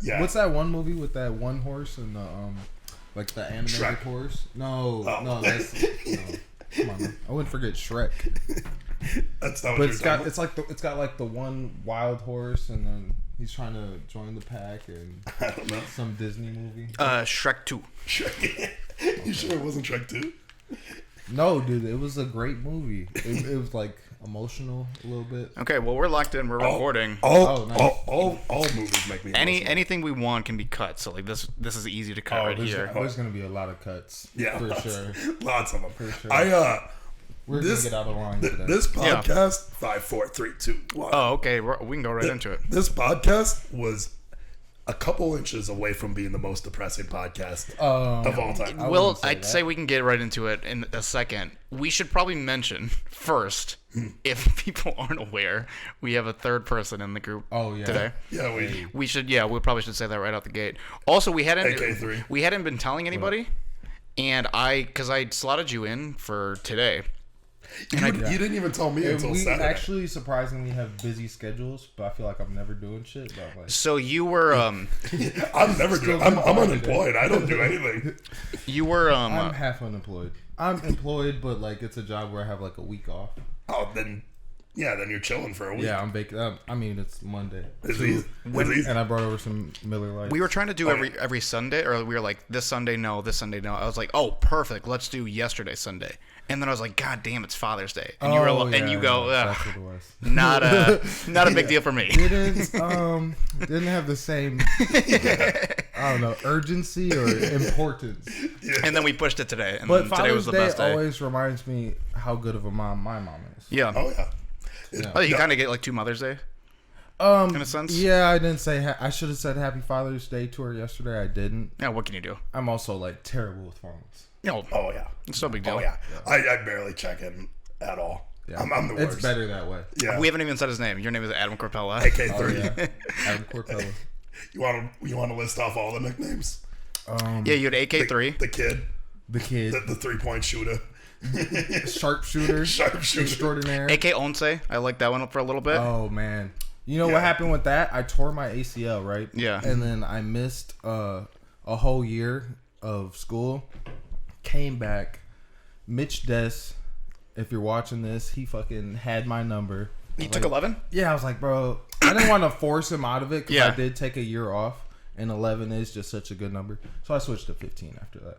Yeah. What's that one movie with that one horse and the like the animated Shrek. horse? No, Oh. that's no. Come on, man. I wouldn't forget Shrek. That's not what But you're it's talking got like the one wild horse, and then he's trying to join the pack, and I don't know. some Disney movie. Shrek 2. Shrek. You sure it wasn't Shrek 2? No, dude, it was a great movie. It was like emotional a little bit. Okay, well, we're locked in. We're recording. Nice. All movies make me emotional. Anything we want can be cut. So like this is easy to cut right here. There's gonna be a lot of cuts. Yeah, for lots, sure. lots of them. For sure. We're gonna get out of line today. This podcast, 5, 4, 3, 2, 1. Oh, okay. We can go right into it. This podcast was a couple inches away from being the most depressing podcast of all time. Well, I'd say we can get right into it in a second. We should probably mention first, if people aren't aware, we have a third person in the group today. Yeah, we probably should say that right out the gate. Also, we hadn't AK3. Been telling anybody, and because I slotted you in for today. You didn't even tell me until we Saturday. actually surprisingly have busy schedules, but I feel like I'm never doing shit. But like, So you were I'm never doing. I'm unemployed. I don't do anything. You were I'm half unemployed. I'm employed, but like it's a job where I have like a week off. Oh, then you're chilling for a week. Yeah, I'm baking. I mean, it's Monday. It's easy. And I brought over some Miller Lite. We were trying to do every Sunday, or we were like, this Sunday no. I was like, oh, perfect. Let's do yesterday Sunday. And then I was like, God damn, it's Father's Day. And you were, and you go, that's what it was. not a big deal for me. Didn't have the same I don't know, urgency or importance. Yeah. And then we pushed it today. And But today Father's was the Day best day. always reminds me how good of a mom my mom is. Yeah. Oh yeah. Oh, you kind of get like 2 Mother's Day. In a sense. Yeah, I didn't say. I should have said Happy Father's Day to her yesterday. I didn't. Yeah. What can you do? I'm also like terrible with phones. No. Oh yeah. It's no big deal. Oh yeah. I barely check in at all. Yeah. I'm the worst. It's better that way. Yeah. We haven't even said his name. Your name is Adam Corpella. AK3. Oh, yeah. Adam Corpella. You want to list off all the nicknames? Yeah, you had AK3. The kid. The kid. The 3-point shooter. Sharpshooter. Sharpshooter. Extraordinaire. AK Once. I liked that one up for a little bit. Oh man. You know what happened with that? I tore my ACL, right? Yeah. And then I missed a whole year of school. Came back. Mitch Des, if you're watching this, he fucking had my number. You took 11? Yeah, I was like, bro, I didn't want to force him out of it because Yeah. I did take a year off, and 11 is just such a good number. So I switched to 15 after that.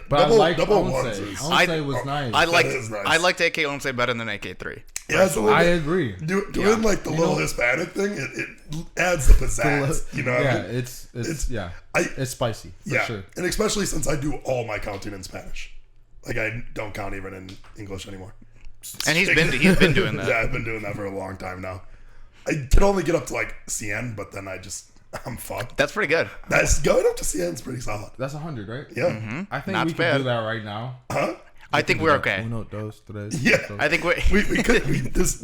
But Double I ones liked is- Once was nice. I liked AK Once better than AK3. Yeah, it's a little I bit- agree. Doing like the little Hispanic thing, it adds the pizzazz. You know what I mean? It's spicy for sure. And especially since I do all my counting in Spanish. Like I don't count even in English anymore. And he's been doing that. Yeah, I've been doing that for a long time now. I can only get up to like CN, but then I'm fucked. That's pretty good. That's going up to CN's pretty solid. That's 100, right? Yeah. Mm-hmm. I think Not we bad. can do that right now. Huh? I think we're okay. Uno, dos, tres. Yeah. I think we could.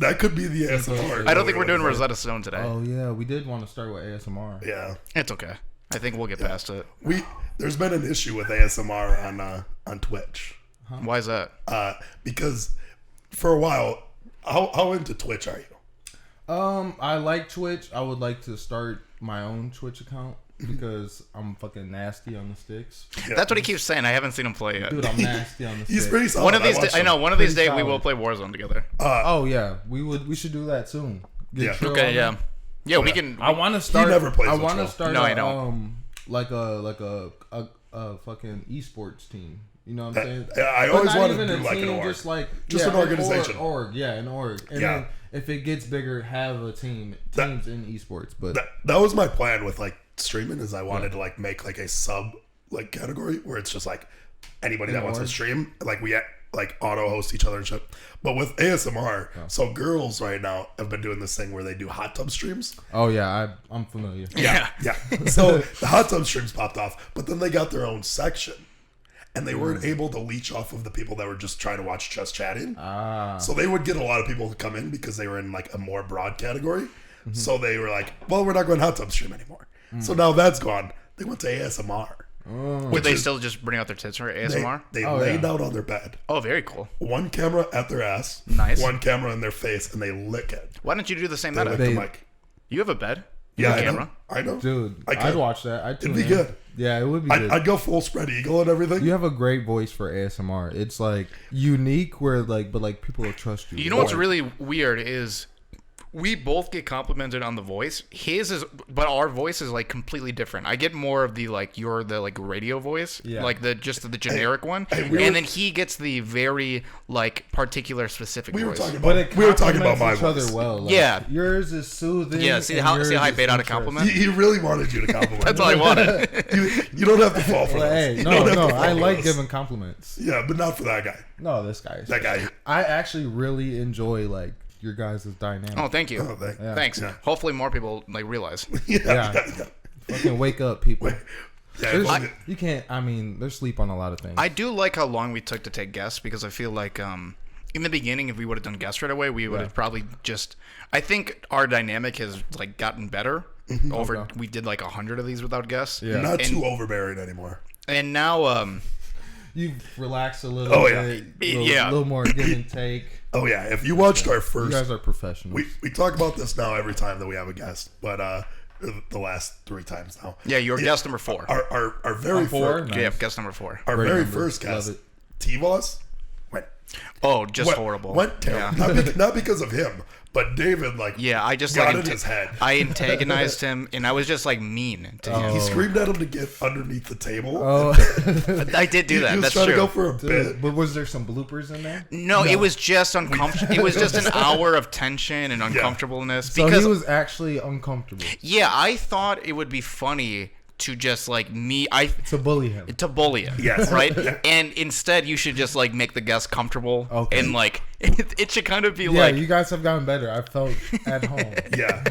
That could be the ASMR. I don't think we're doing Rosetta Stone today. Oh yeah, we did want to start with ASMR. Yeah. It's okay. I think we'll get past it. There's been an issue with ASMR on Twitch. Why is that? Because for a while, how into Twitch are you? I like Twitch. I would like to start my own Twitch account because I'm fucking nasty on the sticks. Yeah. That's what he keeps saying. I haven't seen him play yet. Dude, I'm nasty on the sticks. He's pretty solid. One of these days, I know. One of these Pretty days we will solid. play Warzone together. Oh yeah, we should do that soon. Get Yeah. Trill Okay, on yeah, me. yeah. We can. I want to start. never plays I with want to Trill. start. No, I don't. Like a fucking esports team. You know what I'm saying? I But always not wanted to even do a like an team, org. Just an organization. An org. And Yeah. then if it gets bigger, have a teams in esports. But That was my plan with like streaming is I wanted to like make like a sub like category where it's just like anybody that wants to stream like we like auto host each other and shit. But with ASMR, so girls right now have been doing this thing where they do hot tub streams. oh yeah, I'm familiar. Yeah. So the hot tub streams popped off, but then they got their own section. And they weren't able to leech off of the people that were just trying to watch just chatting. So they would get a lot of people to come in because they were in like a more broad category. So they were like, well, we're not going hot tub stream anymore. So now that's gone. They went to ASMR. Would they still just bring out their tits for ASMR? They laid out on their bed. Oh, very cool. One camera at their ass. Nice. One camera in their face, and they lick it. Why don't you do the same They meta? lick the mic. You have a bed? Yeah, I camera. know. I know. Dude, I I'd watch that. It'd be good. Yeah, it would be good. I'd go full spread eagle and everything. You have a great voice for ASMR. It's like unique where like, but like people will trust you. You know what's really weird is we both get complimented on the voice. His is, but our voice is like completely different. I get more of the like the like radio voice, like the generic one, and then he gets the very like particular specific voice. We were talking about my voice. Other well. Like, yeah, yours is soothing. Yeah, see how I paid out a compliment. He really wanted you to compliment. That's all I wanted. You don't have to fall for Hey, this. no, I like giving compliments. Yeah, but not for that guy. No, this guy. That guy. I actually really enjoy like your guys' dynamic. Oh, thank you. Thanks. Yeah. Hopefully, more people like realize. Yeah. Fucking wake up, people. Yeah, you can't. I mean, there's sleep on a lot of things. I do like how long we took to take guests because I feel like in the beginning, if we would have done guests right away, we would have probably just. I think our dynamic has like gotten better. We did like 100 of these without guests. Yeah, not too overbearing anymore. And now, you relax a little bit. A little more give and take. Oh yeah, if you watched our first, you guys are professionals. We talk about this now every time that we have a guest, but the last 3 times now. Yeah, you're guest number 4. Our very first, nice. Yeah, guest number 4. Our very first guest, T-Voss, went. Oh, just horrible. Went terrible. Yeah. Not because of him, but David I just got in his head. I antagonized him, and I was just like mean to him. He screamed at him to get underneath the table. Oh, I did do that. He was That's trying true. to go for a bit. But was there some bloopers in there? No, it was just uncomfortable. It was just an hour of tension and uncomfortableness. So because he was actually uncomfortable. Yeah, I thought it would be funny to just like to bully him. Yes. Right? And instead you should just like make the guest comfortable. Okay. And like it should kind of be like you guys have gotten better. I felt at home. Yeah.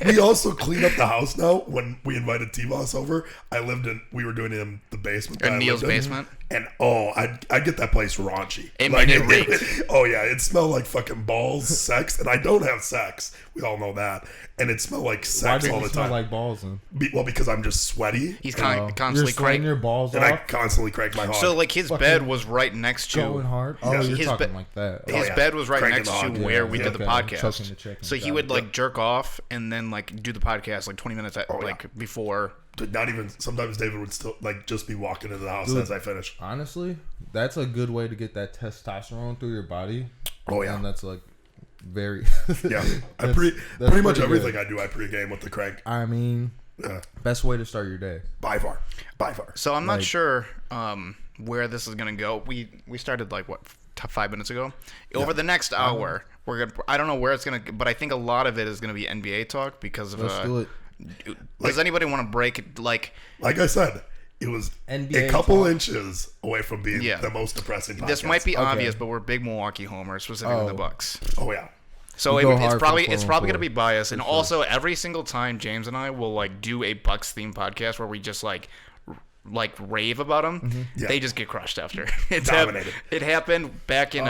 We also clean up the house now. When we invited T-Voss over, we were doing it in the basement. In Neil's basement. And I get that place raunchy. It reeked. Oh yeah, it smelled like fucking balls, sex, and I don't have sex. We all know that. And it smelled like sex all the time. Why does it smell like balls then? Well, because I'm just sweaty. He's constantly cranking your balls and off. I constantly crank my hog. So like his bed was right next to going hard. Oh, you're talking like that. His bed was right next to where we did the podcast. The so he would like jerk off and then like do the podcast like 20 minutes before. Not even. Sometimes David would still like just be walking into the house as I finish. Honestly, that's a good way to get that testosterone through your body. Oh yeah, and that's like very. Yeah, pretty much everything I do. I pregame with the crank. I mean, best way to start your day by far. So I'm not sure where this is gonna go. We started like 5 minutes ago. Over the next hour, we're gonna. I don't know where it's gonna, but I think a lot of it is gonna be NBA talk because of. Let's do it. Does anybody want to break it? Like I said, it was NBA a couple inches away from being the most depressing podcast. This might be obvious, but we're big Milwaukee homers, specifically the Bucks. Oh yeah. So it's probably going to be biased, and also every single time James and I will like do a Bucks themed podcast where we just like rave about them, they just get crushed after. Dominated. It happened back in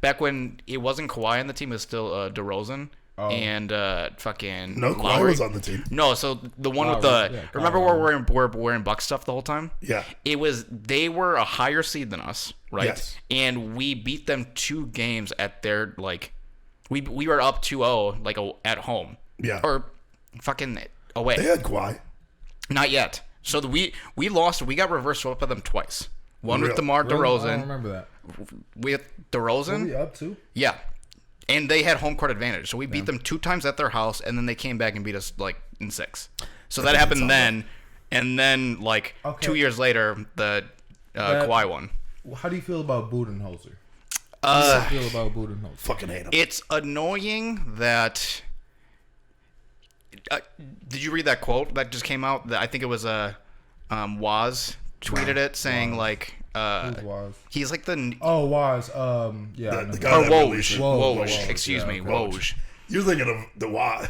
back when it wasn't Kawhi on the team, it was still DeRozan. And fucking no, Kawhi Lowry was on the team. No, so the one with the remember where we're wearing Buck stuff the whole time? Yeah, they were a higher seed than us, right? Yes. And we beat them 2 games at their like we were up 2-0 like at home. Yeah, or fucking away. They had Kawhi. Not yet. So we lost. We got reverse swept by them twice. One with DeMar DeRozan. I don't remember that. With DeRozan. Were we up 2? Yeah. And they had home court advantage. So we beat them 2 times at their house, and then they came back and beat us, like, in 6. So that happened then. And then, like, 2 years later, the Kawhi one. How do you feel about Budenholzer? How do you feel about Budenholzer? Fucking hate him. It's annoying that... did you read that quote that just came out? I think it was Waz tweeted it, saying, like... he's like the Waz the guy or Woj. Excuse me, Woj. You're thinking of the Woj.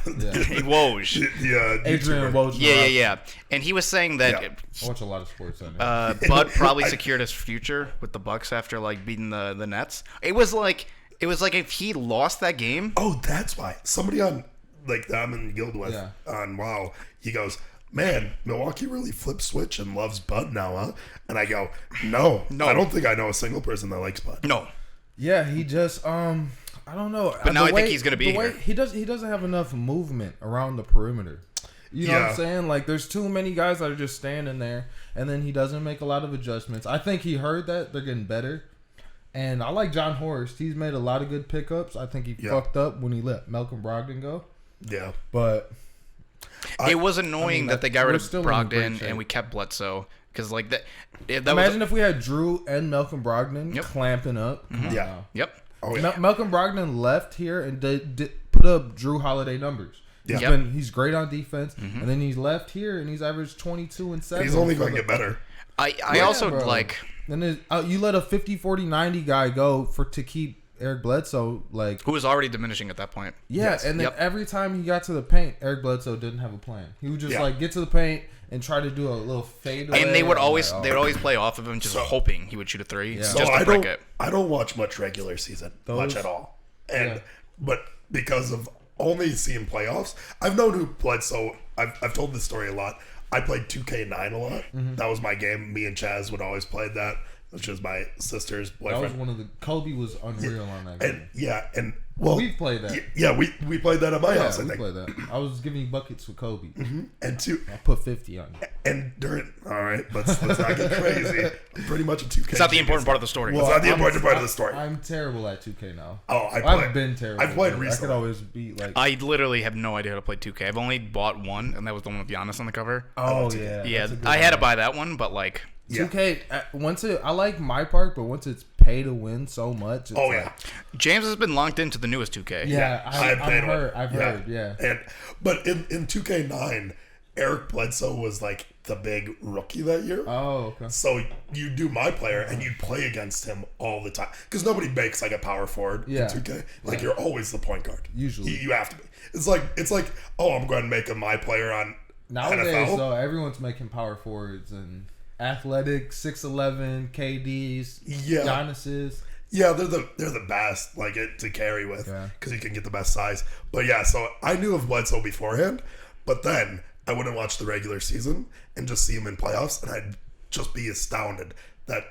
Woj. Adrian Woj. Yeah. And he was saying that I watch a lot of sports. Bud probably secured his future with the Bucks after like beating the Nets. It was like if he lost that game. Oh, that's why somebody on like that I'm in guild with on WoW. He goes, man, Milwaukee really flipped switch and loves Bud now, huh? And I go, no, I don't think I know a single person that likes Bud. No. Yeah, he just, I don't know. But now I think he's going to be here. He doesn't have enough movement around the perimeter. You know what I'm saying? Like, there's too many guys that are just standing there, and then he doesn't make a lot of adjustments. I think he heard that. They're getting better. And I like John Horst. He's made a lot of good pickups. I think he fucked up when he let Malcolm Brogdon go. Yeah. But it was annoying that they got rid of Brogdon and we kept Bledsoe. Because, like, that imagine if we had Drew and Malcolm Brogdon clamping up. Yeah. Yep. Oh, yeah. Malcolm Brogdon left here and did put up Drew Holiday numbers. Yeah. He's great on defense, and then he's left here and he's averaged 22 and 7. He's only going to get better. I also like. Then you let a 50, 40, 90 guy go to keep Eric Bledsoe, like, who was already diminishing at that point. Yeah, and then every time he got to the paint, Eric Bledsoe didn't have a plan. He would just like get to the paint and try to do a little fade away. And they would always play off of him, just hoping he would shoot a three, just to I break it. I don't watch much regular season, much at all, but because of only seeing playoffs, I've known who Bledsoe. I've told this story a lot. I played 2K9 a lot. That was my game. Me and Chaz would always play that, which was my sister's boyfriend. That was one of the Kobe was unreal on that game. And well, we've played that. Yeah, we played that at my house. I think. Played that. I was giving you buckets with Kobe. And I put 50 on you. And during let's not get crazy. I'm pretty much a 2K. It's not the important part of the story. Well, it's not the important part of the story. I'm terrible at 2K now. Oh, I've been terrible. I've played recently. I could always be like. I literally have no idea how to play 2K. I've only bought one, and that was the one with Giannis on the cover. Oh yeah. Yeah, I had to buy that one, but like. 2K, I like my part, but once it's pay to win so much. It's James has been locked into the newest 2K. Yeah, I've heard. But in 2K9, Eric Bledsoe was like the big rookie that year. Oh, okay. So you do my player and you play against him all the time because nobody makes like a power forward in 2K. Like you're always the point guard. Usually, you have to be. It's like I'm going to make a my player on nowadays. NFL. So everyone's making power forwards and athletic 6'11" KDs, Giannis's. Yeah, they're the best, like it to carry with because you can get the best size. But yeah, so I knew of Bledsoe beforehand, but then I wouldn't watch the regular season and just see him in playoffs, and I'd just be astounded that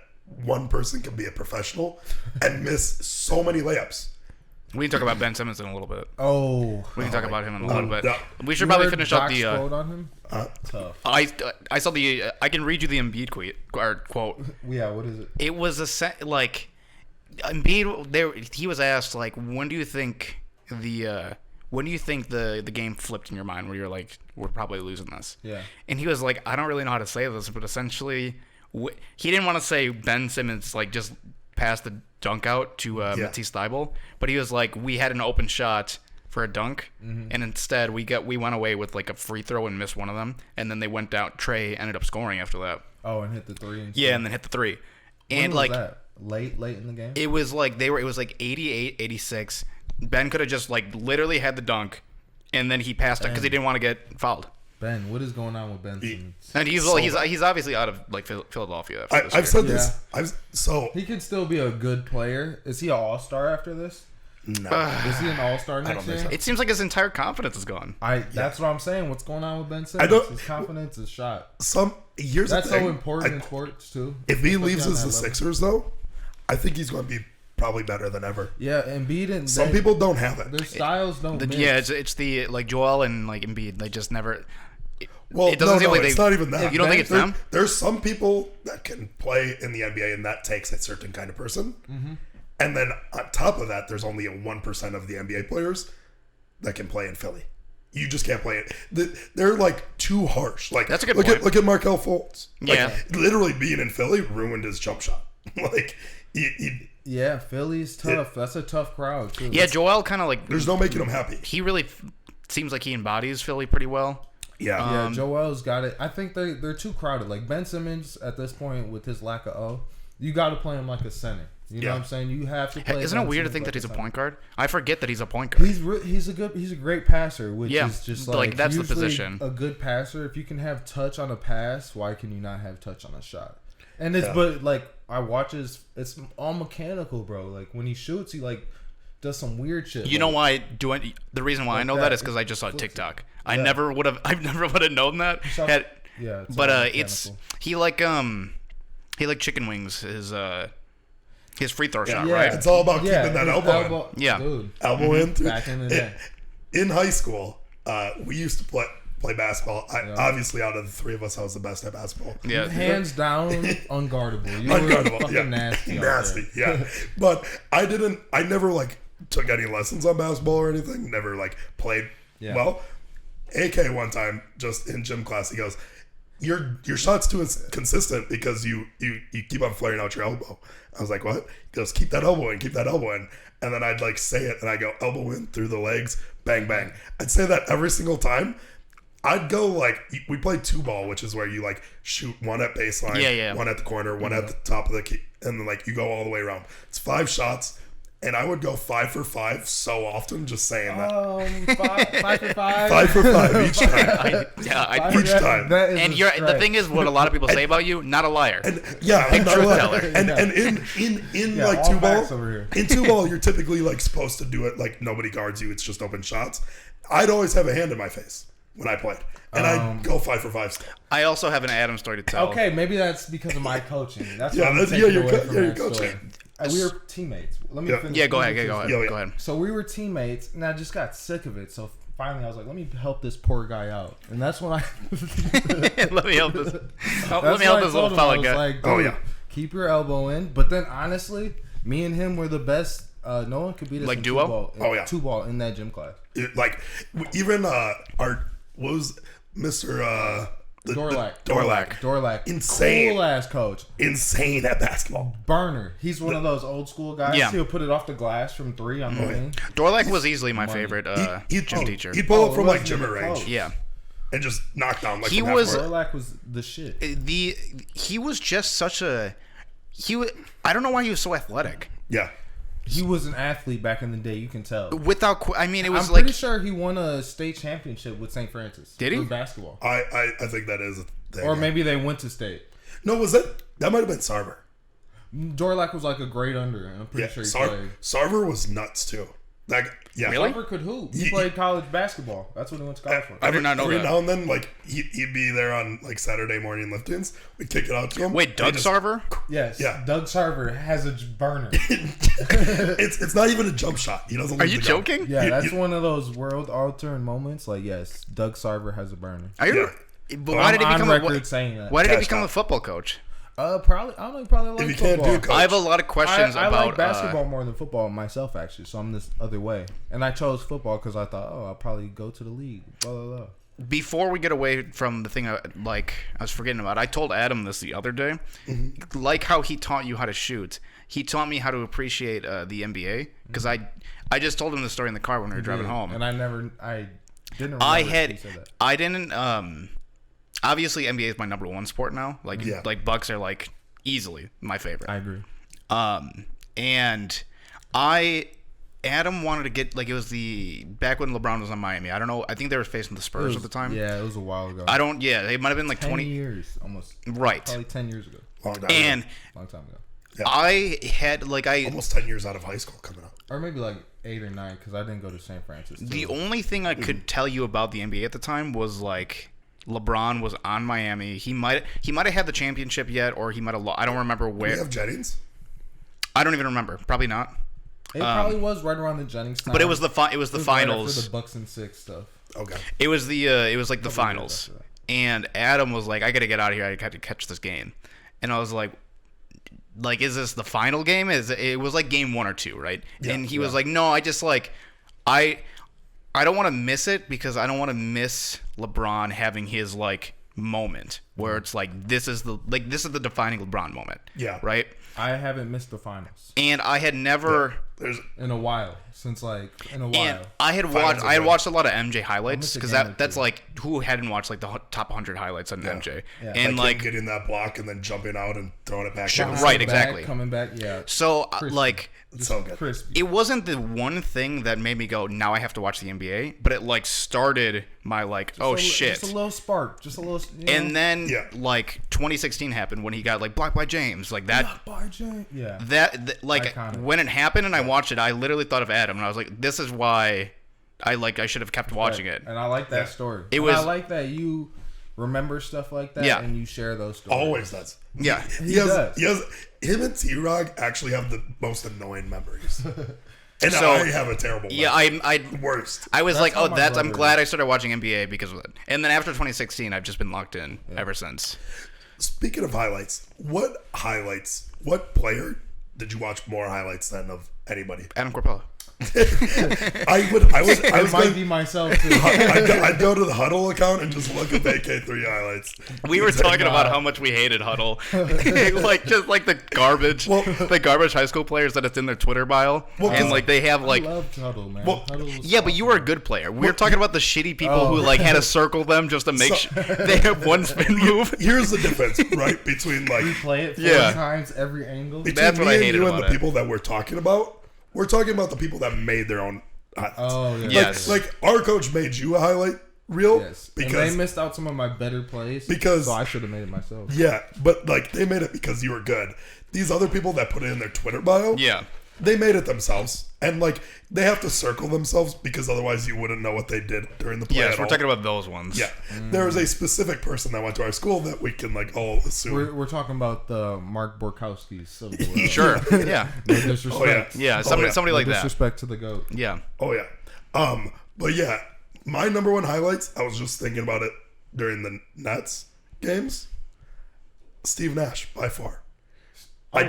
one person can be a professional and miss so many layups. We can talk about Ben Simmons in a little bit. Oh, we can talk about him in a little bit. No. We should probably finish up the. Quote on him? Tough. I saw the. I can read you the Embiid quote. Yeah, what is it? It was like Embiid. There, he was asked like, when do you think the game flipped in your mind where you're like, we're probably losing this? Yeah. And he was like, I don't really know how to say this, but essentially, he didn't want to say Ben Simmons like just passed the dunk out to Matisse Thybulle, but he was like, we had an open shot for a dunk, and instead we went away with like a free throw and missed one of them, and then they went down. Trey ended up scoring after that. Oh, and hit the three. And and then hit the three. When and was like that? Late in the game. It was like it was like 88, 86. Ben could have just like literally had the dunk, and then he passed it because he didn't want to get fouled. Ben, what is going on with Ben Simmons? And he's obviously out of like Philadelphia. I've said this. He could still be a good player. Is he an all-star after this? No. Is he an all-star next year? It seems like his entire confidence is gone. That's what I'm saying. What's going on with Ben Simmons? His confidence is shot. That's so important in sports too. If he leaves as the Sixers, though, I think he's going to be probably better than ever. Yeah, Embiid and some people don't have it. Their styles don't. Mix. Yeah, it's the like Joel and like Embiid. They just never. Well, it doesn't seem like it's not even that. You don't think it's them? There's some people that can play in the NBA, and that takes a certain kind of person. Mm-hmm. And then on top of that, there's only a 1% of the NBA players that can play in Philly. You just can't play it. They're like too harsh. Like that's a good point. Look at Markelle Fultz. Yeah, literally being in Philly ruined his jump shot. Yeah, Philly's tough. That's a tough crowd too. Yeah, Joel kind of like. There's no making him happy. He really seems like he embodies Philly pretty well. Yeah, Joel's got it. I think they're too crowded. Like Ben Simmons at this point with his lack of you got to play him like a center. You know what I'm saying? You have to play. Isn't it weird to think that he's a point guard? I forget that he's a point guard. He's a great passer, which is just like that's the position. A good passer. If you can have touch on a pass, why can you not have touch on a shot? And but like I watch it's all mechanical, bro. Like when he shoots, he like does some weird shit. You know why? The reason why I know that is because I just saw TikTok. I never would have known that. He like chicken wings. His free throw shot, right? It's all about keeping that elbow in. Yeah, dude. Elbow in. Back in the day. In high school, we used to play. play basketball. Obviously, out of the three of us, I was the best at basketball. Yeah, hands down, unguardable. You Unguardable, were fucking nasty. Nasty, yeah. But I never like took any lessons on basketball or anything. Never like played well. AK one time, just in gym class, he goes, Your shot's too consistent because you keep on flaring out your elbow. I was like, what? He goes, keep that elbow in, keep that elbow in. And then I'd like say it and I go elbow in through the legs, bang, bang. I'd say that every single time. I'd go like, we played 2-ball, which is where you like shoot one at baseline, one at the corner, one at the top of the key, and then like you go all the way around. It's 5 shots. And I would go 5 for 5 so often, just saying that. 5 for 5. 5 for 5 each time. Each time. And the thing is, what a lot of people say about you, not a liar. And I'm not a liar. And in like 2-ball, in 2-ball, you're typically like supposed to do it like nobody guards you. It's just open shots. I'd always have a hand in my face when I played, and I'd go 5 for 5 still. I also have an Adam story to tell. Okay, maybe that's because of my coaching. That's you're coaching. We were teammates. Let me finish. Yeah, go ahead. So we were teammates, and I just got sick of it. So finally, I was like, "Let me help this poor guy out." And that's when I let me help this. Let me help this little fella guy. Like, keep your elbow in. But then, honestly, me and him were the best. No one could beat us like in duo. 2-ball in that gym class. Even what was Mr. Dorlac. Insane. Cool ass coach. Insane at basketball. Burner. He's one of those old school guys. Yeah. He'll put it off the glass from 3 on the wing. Dorlac was easily my favorite gym teacher. He'd pull up from like gym range. Yeah. And just knock down like Dorlac was the shit. He was just such a I don't know why he was so athletic. Yeah. He was an athlete back in the day, you can tell. It was I'm like pretty sure he won a state championship with St. Francis. Did he? For basketball. I think that is a thing. Or maybe they went to state. No, was that might have been Sarver. Dorlac was like a grade under, and I'm pretty sure he played. Sarver was nuts too. Really? Sarver could hoop. He played college basketball. That's what he went to college for. I did not know that. Every now and then, like he'd be there on like Saturday morning liftings. We'd kick it out to him. Wait, Doug Sarver? Yes. Yeah. Doug Sarver has a burner. It's not even a jump shot. He doesn't. Are you joking? Yeah, that's one of those world altering moments. Like, yes, Doug Sarver has a burner. But why did he become saying that? Why did he become a football coach? Probably. I don't know. Probably like football. I have a lot of questions I about like basketball more than football myself, actually. So I'm this other way, and I chose football because I thought, I'll probably go to the league. Blah blah blah. Before we get away from the thing I was forgetting about, I told Adam this the other day. Mm-hmm. Like how he taught you how to shoot, he taught me how to appreciate the NBA because I just told him the story in the car when we were driving home, and I didn't. I didn't. Obviously, NBA is my number 1 sport now. Like Bucks are like easily my favorite. I agree. And Adam wanted to get it was back when LeBron was on Miami. I don't know. I think they were facing the Spurs at the time. Yeah, it was a while ago. It might have been like 20 years almost. Right. Probably 10 years ago. Long time ago. Yeah. I had almost 10 years out of high school coming up. Or maybe like 8 or 9 because I didn't go to St. Francis. The only thing I could tell you about the NBA at the time was like LeBron was on Miami. He might have had the championship yet, or he might have. I don't remember where. Do we have Jennings? I don't even remember. Probably not. It probably was right around the Jennings time. But it was the finals. Right for the Bucks and 6 stuff. Okay. It was like the finals, and Adam was like, "I got to get out of here. I got to catch this game," and I was like, is this the final game? It was like game 1 or 2, right? Yeah, and he was like, "No, I just I don't want to miss it because I don't want to miss LeBron having his moment where it's this is the defining LeBron moment." Yeah. Right? I haven't missed the finals. And I had never in a while. And I had watched a lot of MJ highlights because that's who hadn't watched the top 100 highlights on MJ. Yeah. And getting that block and then jumping out and throwing it back. Right, exactly. Coming back, yeah. So it's so good. Crispy. It wasn't the one thing that made me go, now I have to watch the NBA, but it started my shit. Just a little spark. Just a little. And then 2016 happened when he got blocked by James. That. Blocked by James. Yeah. That when it happened and I watched it, I literally thought of Adam and I was like, this is why I should have kept watching it. And I like that story. I like that you remember stuff like that and you share those stories. Always does. Yeah. He has him and T-Rog actually have the most annoying memories. And So, I have a terrible Yeah, worst. I was That's like, how oh, my I'm brother glad I started watching NBA because of it. And then after 2016, I've just been locked in ever since. Speaking of highlights, what player did you watch more highlights than of anybody? Adam Corpella. I was might going, be myself too. I'd go to the Huddle account and just look at the AK3 highlights. We were talking about how much we hated Huddle, like just like the garbage high school players that it's in their Twitter bio, and like they have like. I loved Huddle, man. Well, Huddle was Yeah, but you were a good player. We were talking about the shitty people who like had to circle them just to make sure they have one spin move. Here's the difference, right, between like play it 4 Yeah. times every angle. between That's what me I and hated you and about the it. people that we're talking about. We're talking about the people that made their own highlights. Oh, yeah. Yes. Like our coach made you a highlight reel Yes. because And they missed out some of my better plays. So I should have made it myself. yeah, but like they made it because you were good. These other people that put it in their Twitter bio, Yeah. they made it themselves, and like they have to circle themselves because otherwise you wouldn't know what they did during the play. Yes, at we're all. talking about those ones. Yeah, there was a specific person that went to our school that we can like all assume. We're talking about the Mark Borkowski's of the world. Sure. Yeah. No disrespect. Yeah. Somebody like that. Disrespect to the GOAT. Yeah. Oh yeah. But yeah, my number one highlights. I was just thinking about it during the Nets games. Steve Nash by far.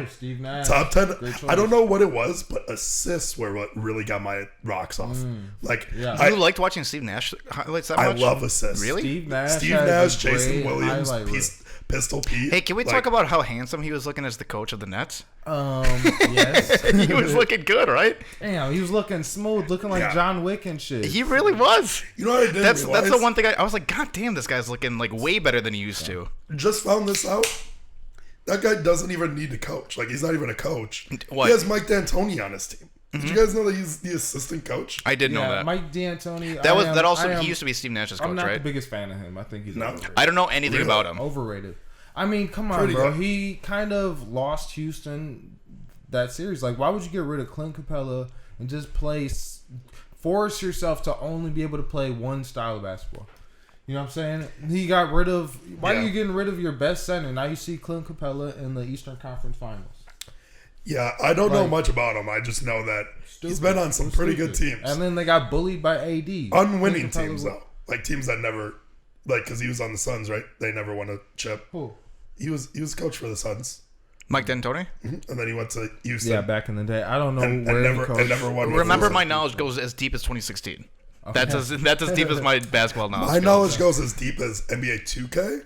Steve Nash. Top 10. Great choice. I don't know what it was, but assists were what really got my rocks off. Like, yeah. You liked watching Steve Nash highlights that I much? love assists. Really? Steve Nash. Steve has Nash, a Jason great Williams, highlight reel. Pistol Pete. Hey, can we talk about how handsome he was looking as the coach of the Nets? Yes. He was looking good, right? Damn, he was looking smooth, looking like Yeah. John Wick and shit. He really was. You know what I didn't That's realize? the one thing I was like, God damn, this guy's looking like way better than he used to. Just found this out. That guy doesn't even need to coach. Like, he's not even a coach. What? He has Mike D'Antoni on his team. Did you guys know that he's the assistant coach? I did know that. Mike D'Antoni. He used to be Steve Nash's coach, I'm not right? the biggest fan of him. I think he's overrated. I don't know anything Really? about him. Overrated. I mean, come on, Pretty bro. good. He kind of lost Houston that series. Like, why would you get rid of Clint Capella and just force yourself to only be able to play one style of basketball? You know what I'm saying? He got rid of. Why are you getting rid of your best center? Now you see Clint Capella in the Eastern Conference Finals. Yeah, I don't know Like- much about him. I just know that he's Stupid. been on some It was pretty good stupid. teams. And then they got bullied by AD. Unwinning Clint Capella teams, was- though. Like, teams that never... Like, because he was on the Suns, right? They never won a chip. Who? He was coach for the Suns. Mike D'Antoni? And then he went to Houston. Yeah, back in the day. I don't know and where never, he coached. and never won. with Remember, Houston. my knowledge goes as deep as 2016. That's as deep as my basketball knowledge. My goes. knowledge goes as deep as NBA 2K.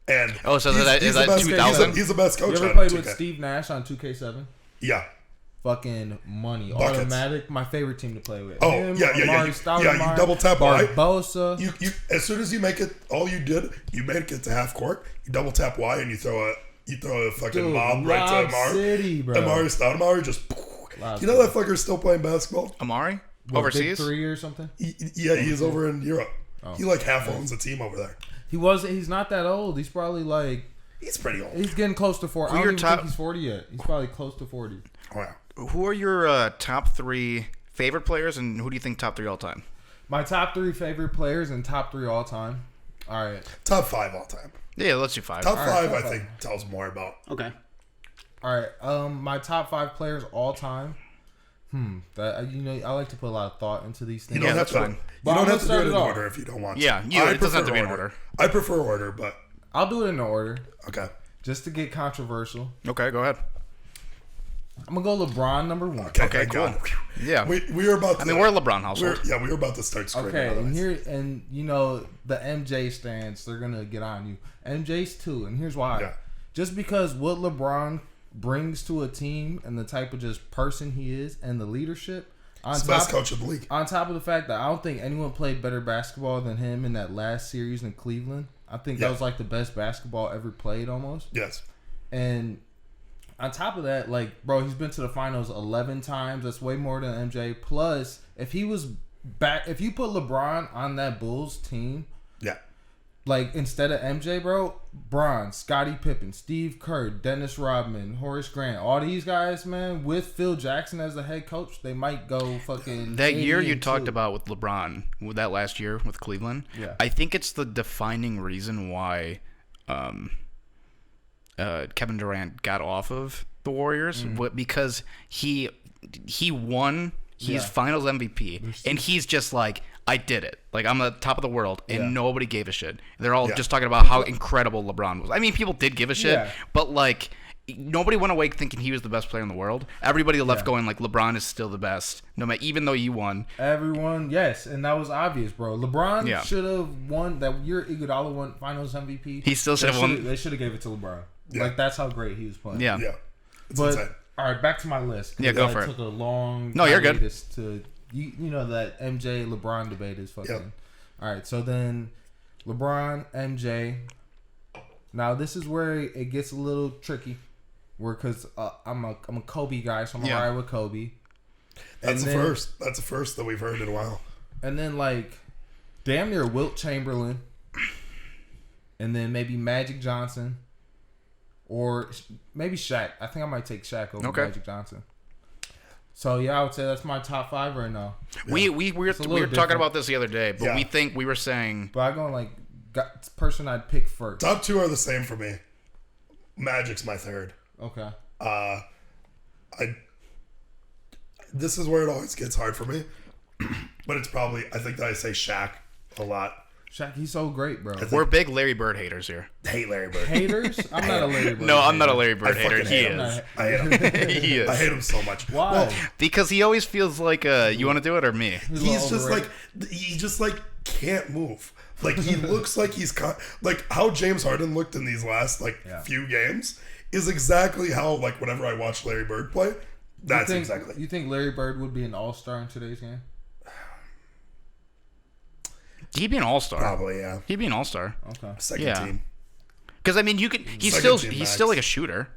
And Oh, so is he's that the best- 2000? He's the best coach You ever on played 2K. with Steve Nash on 2K7? Yeah. Fucking money. Buckets. Automatic. My favorite team to play with. Oh, Him, yeah. Amari You Stoudemire, double tap Y. Barbosa. You as soon as you make it, all you did, you make it to half court. You double tap Y and you throw a fucking Dude, mob right to Lob Amari. City, bro. Amari Stoudemire just. Lob You know that fucker's still playing basketball? Amari? What, Overseas? Big Three or something? Yeah, he's over in Europe. Oh. He like half owns a team over there. He's not that old. He's probably like, He's pretty old. he's getting close to 40. I Who don't your even top- think he's 40 yet. He's probably close to 40. Oh, yeah. Who are your top 3 favorite players, and who do you think top 3 all time? My top 3 favorite players and top 3 all time. All right. Top 5 all time. Yeah, let's do 5. Top right, 5, top I think, tells more about. Okay. All right. My top 5 players all time. That I like to put a lot of thought into these You things. don't have that's to. fine. You But don't I'm have to do gonna it in start it order off. if you don't want. Yeah, to. it doesn't have to be in order. I prefer order, but I'll do it in order okay. just to get controversial. Okay, go ahead. I'm gonna go LeBron number 1. Okay, Okay, thank cool. God. Yeah. We were about to. I mean, we're a LeBron household. we were about to start screaming. Okay, and otherwise. you know the MJ stance, they're gonna get on you. MJ's too, and here's why. Yeah. Just because what LeBron brings to a team and the type of just person he is and the leadership, on He's the best coach in the league. on top of the fact that I don't think anyone played better basketball than him in that last series in Cleveland. I think Yeah. that was like the best basketball ever played almost. Yes. And on top of that, like, bro, he's been to the finals 11 times. That's way more than MJ. Plus, if you put LeBron on that Bulls team, Yeah. like, instead of MJ, bro, Bron, Scottie Pippen, Steve Kerr, Dennis Rodman, Horace Grant, all these guys, man, with Phil Jackson as the head coach, they might go fucking. That year you 88-2. talked about with LeBron, with that last year with Cleveland, Yeah. I think it's the defining reason why Kevin Durant got off of the Warriors, because he won He's Finals MVP, and he's just like, I did it. Like, I'm the top of the world, and nobody gave a shit. They're all just talking about how incredible LeBron was. I mean, people did give a shit, but like, nobody went away thinking he was the best player in the world. Everybody left going like, LeBron is still the best, no matter, even though you won. Everyone, yes, and that was obvious, bro. LeBron should have won that year. Iguodala won Finals MVP. He still should have won. They should have gave it to LeBron. Like, that's how great he was playing. Yeah. It's but insane. all right, back to my list. Yeah, go for it. Took a long. No, you're good. To you know that MJ LeBron debate is fucking. Yep. All right, so then LeBron, MJ. Now this is where it gets a little tricky, because I'm a Kobe guy, so I'm alright with Kobe. That's the first. That's the first that we've heard in a while. And then like, damn near Wilt Chamberlain, and then maybe Magic Johnson, or maybe Shaq. I think I might take Shaq over Magic Johnson. So yeah, I would say that's my top 5 right now. Yeah. We were talking about this the other day, but we were saying. But I go like person I'd pick first. Top 2 are the same for me. Magic's my third. Okay. This is where it always gets hard for me, but it's probably, I think that I say Shaq a lot. Shaq, he's so great, bro. We're big Larry Bird haters here. Hate Larry Bird. Haters? I'm not a Larry Bird. No, I'm not a Larry Bird hater. He is. I hate him. He is. I hate him so much. Why? Well, because he always feels like, you want to do it or me? He's just like, he just like can't move. Like, he looks like he's like how James Harden looked in these last few games is exactly how, like, whenever I watch Larry Bird play, that's exactly. You think Larry Bird would be an all-star in today's game? He'd be an all-star. Probably, yeah. He'd be an all-star. Okay. Second team. Because I mean, he's still like a shooter.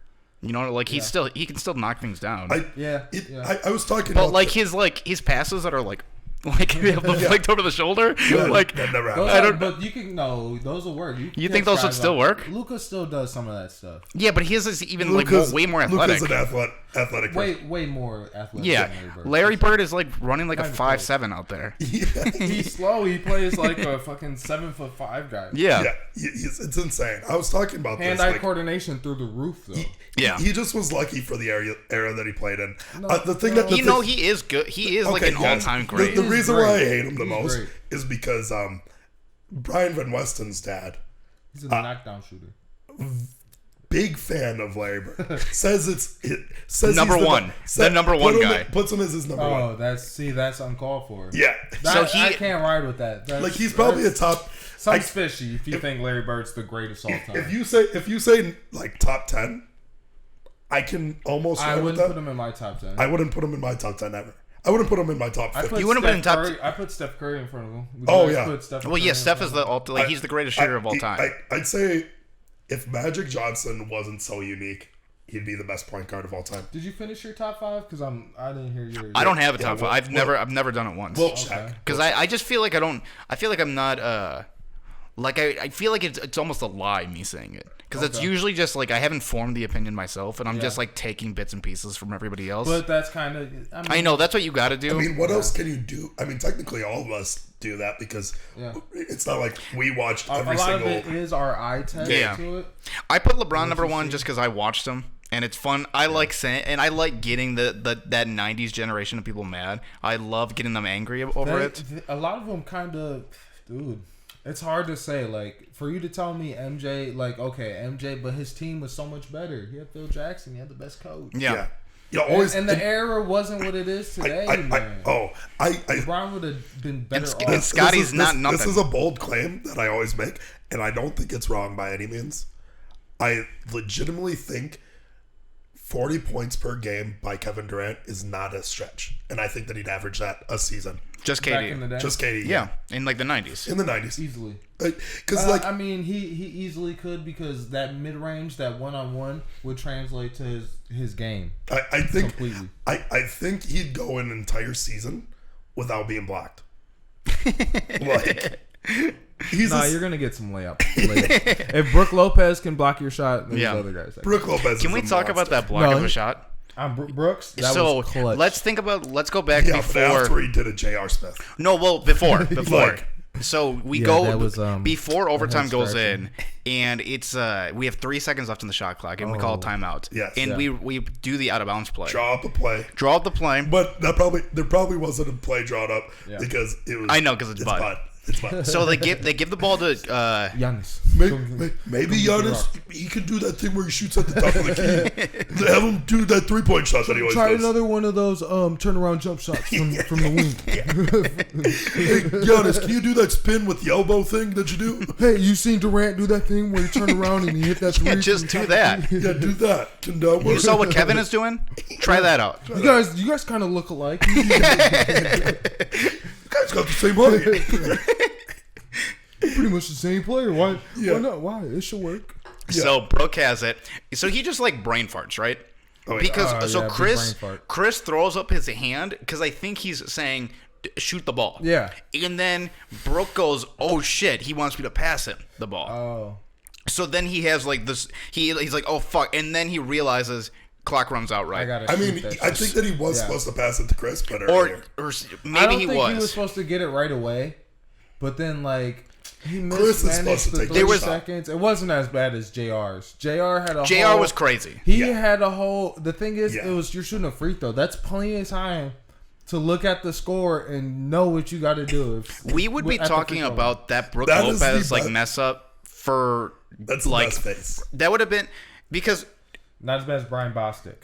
You know, like he can still knock things down. I was talking but about like his passes that are like flicked over the shoulder, like that never happened. But you can those will work. You think those would still work? Luka still does some of that stuff. Yeah, but his is even way more athletic. Luka's an athletic. Way more athletic. Yeah, than Larry Bird is like running like a 5'7" out there. Yeah. He's slow. He plays like a fucking 7'5" guy. Yeah, it's insane. I was talking about hand-eye coordination through the roof though. He just was lucky for the era that he played in. He is good. He is like an all-time great. The reason why I hate him the most is because Brian Van Westen's dad. He's a knockdown shooter. Big fan of Larry Bird. says number one. The number one guy. Puts him as his number one. Oh, that's uncalled for. Yeah. I can't ride with that. Like, he's probably a top. Something's fishy if you think Larry Bird's the greatest all time. If you say like top 10, I can almost. I wouldn't put him in my top 10. I wouldn't put him in my top 10 ever. I wouldn't put him in my top 50. You wouldn't put him in top 10. I put Steph Curry in front of him. Steph is he's the greatest shooter of all time. I'd say if Magic Johnson wasn't so unique, he'd be the best point guard of all time. Did you finish your top 5? Because I didn't hear yours. I don't have a top 5. I've never done it once. Well, Shaq. Because I just feel like I feel like I'm not. Like, I feel like it's almost a lie, me saying it. Because it's usually just, like, I haven't formed the opinion myself, and I'm just, like, taking bits and pieces from everybody else. But that's kind of... I know, that's what you got to do. I mean, what else can you do? I mean, technically, all of us do that because it's not like we watched every single... A lot of it is our eye test to it. I put LeBron number 1 just because I watched him, and it's fun. I like saying... And I like getting that 90s generation of people mad. I love getting them angry over it. A lot of them kind of... Dude... It's hard to say, like, for you to tell me MJ, like, okay, MJ, but his team was so much better. He had Phil Jackson. He had the best coach. Yeah. And the era wasn't what it is today, man. LeBron would have been better off. And Scotty's nothing. This is a bold claim that I always make, and I don't think it's wrong by any means. I legitimately think 40 points per game by Kevin Durant is not a stretch. And I think that he'd average that a season. Just KD. Back in the day. Just KD. Yeah. In like the 90s. In the 90s. Easily. Because I mean, he easily could because that mid-range, that one-on-one would translate to his game. I think completely. I think he'd go an entire season without being blocked. You're gonna get some layup. If Brook Lopez can block your shot, then other guys. Brook Lopez. Can we talk about that block of a shot? Brooks. That was clutch. Let's go back before. After he did a J.R. Smith. No, well, before. So we before overtime goes in, and it's we have 3 seconds left in the shot clock, and we call a timeout. Yes. And we do the out of bounds play. Draw up a play. But there probably wasn't a play drawn up because it was. I know because it's Bud. So they give the ball to Giannis. Maybe Giannis, he can do that thing where he shoots at the top of the key. Have him do that 3-point shot that he always Try does. another one of those turnaround jump shots from the wing. Hey, Giannis, can you do that spin with the elbow thing that you do? Hey, you seen Durant do that thing where you turn around and you hit that three? Yeah, just do that. Yeah, do that. Can that work? You saw what Kevin is doing? Try that out. You guys kind of look alike. You guys got the same height. Pretty much the same player. Why not? Why? It should work. Yeah. So Brooke has it. So he just like brain farts, right? Oh, yeah. Because Chris throws up his hand because I think he's saying shoot the ball. Yeah. And then Brooke goes, "Oh shit, he wants me to pass him the ball." Oh. So then he has like this. He's like, "Oh fuck," and then he realizes clock runs out. Right. I think that he was supposed to pass it to Chris, but or maybe he was. He was supposed to get it right away, but then like. He Chris is supposed to take 30 seconds. It wasn't as bad as JR's. JR was crazy. He had a whole. The thing is, it was you're shooting a free throw. That's plenty of time to look at the score and know what you got to do. We would be talking about that Brooke Lopez like mess up for that's like the best face. That would have been because not as bad as Brian Bostic.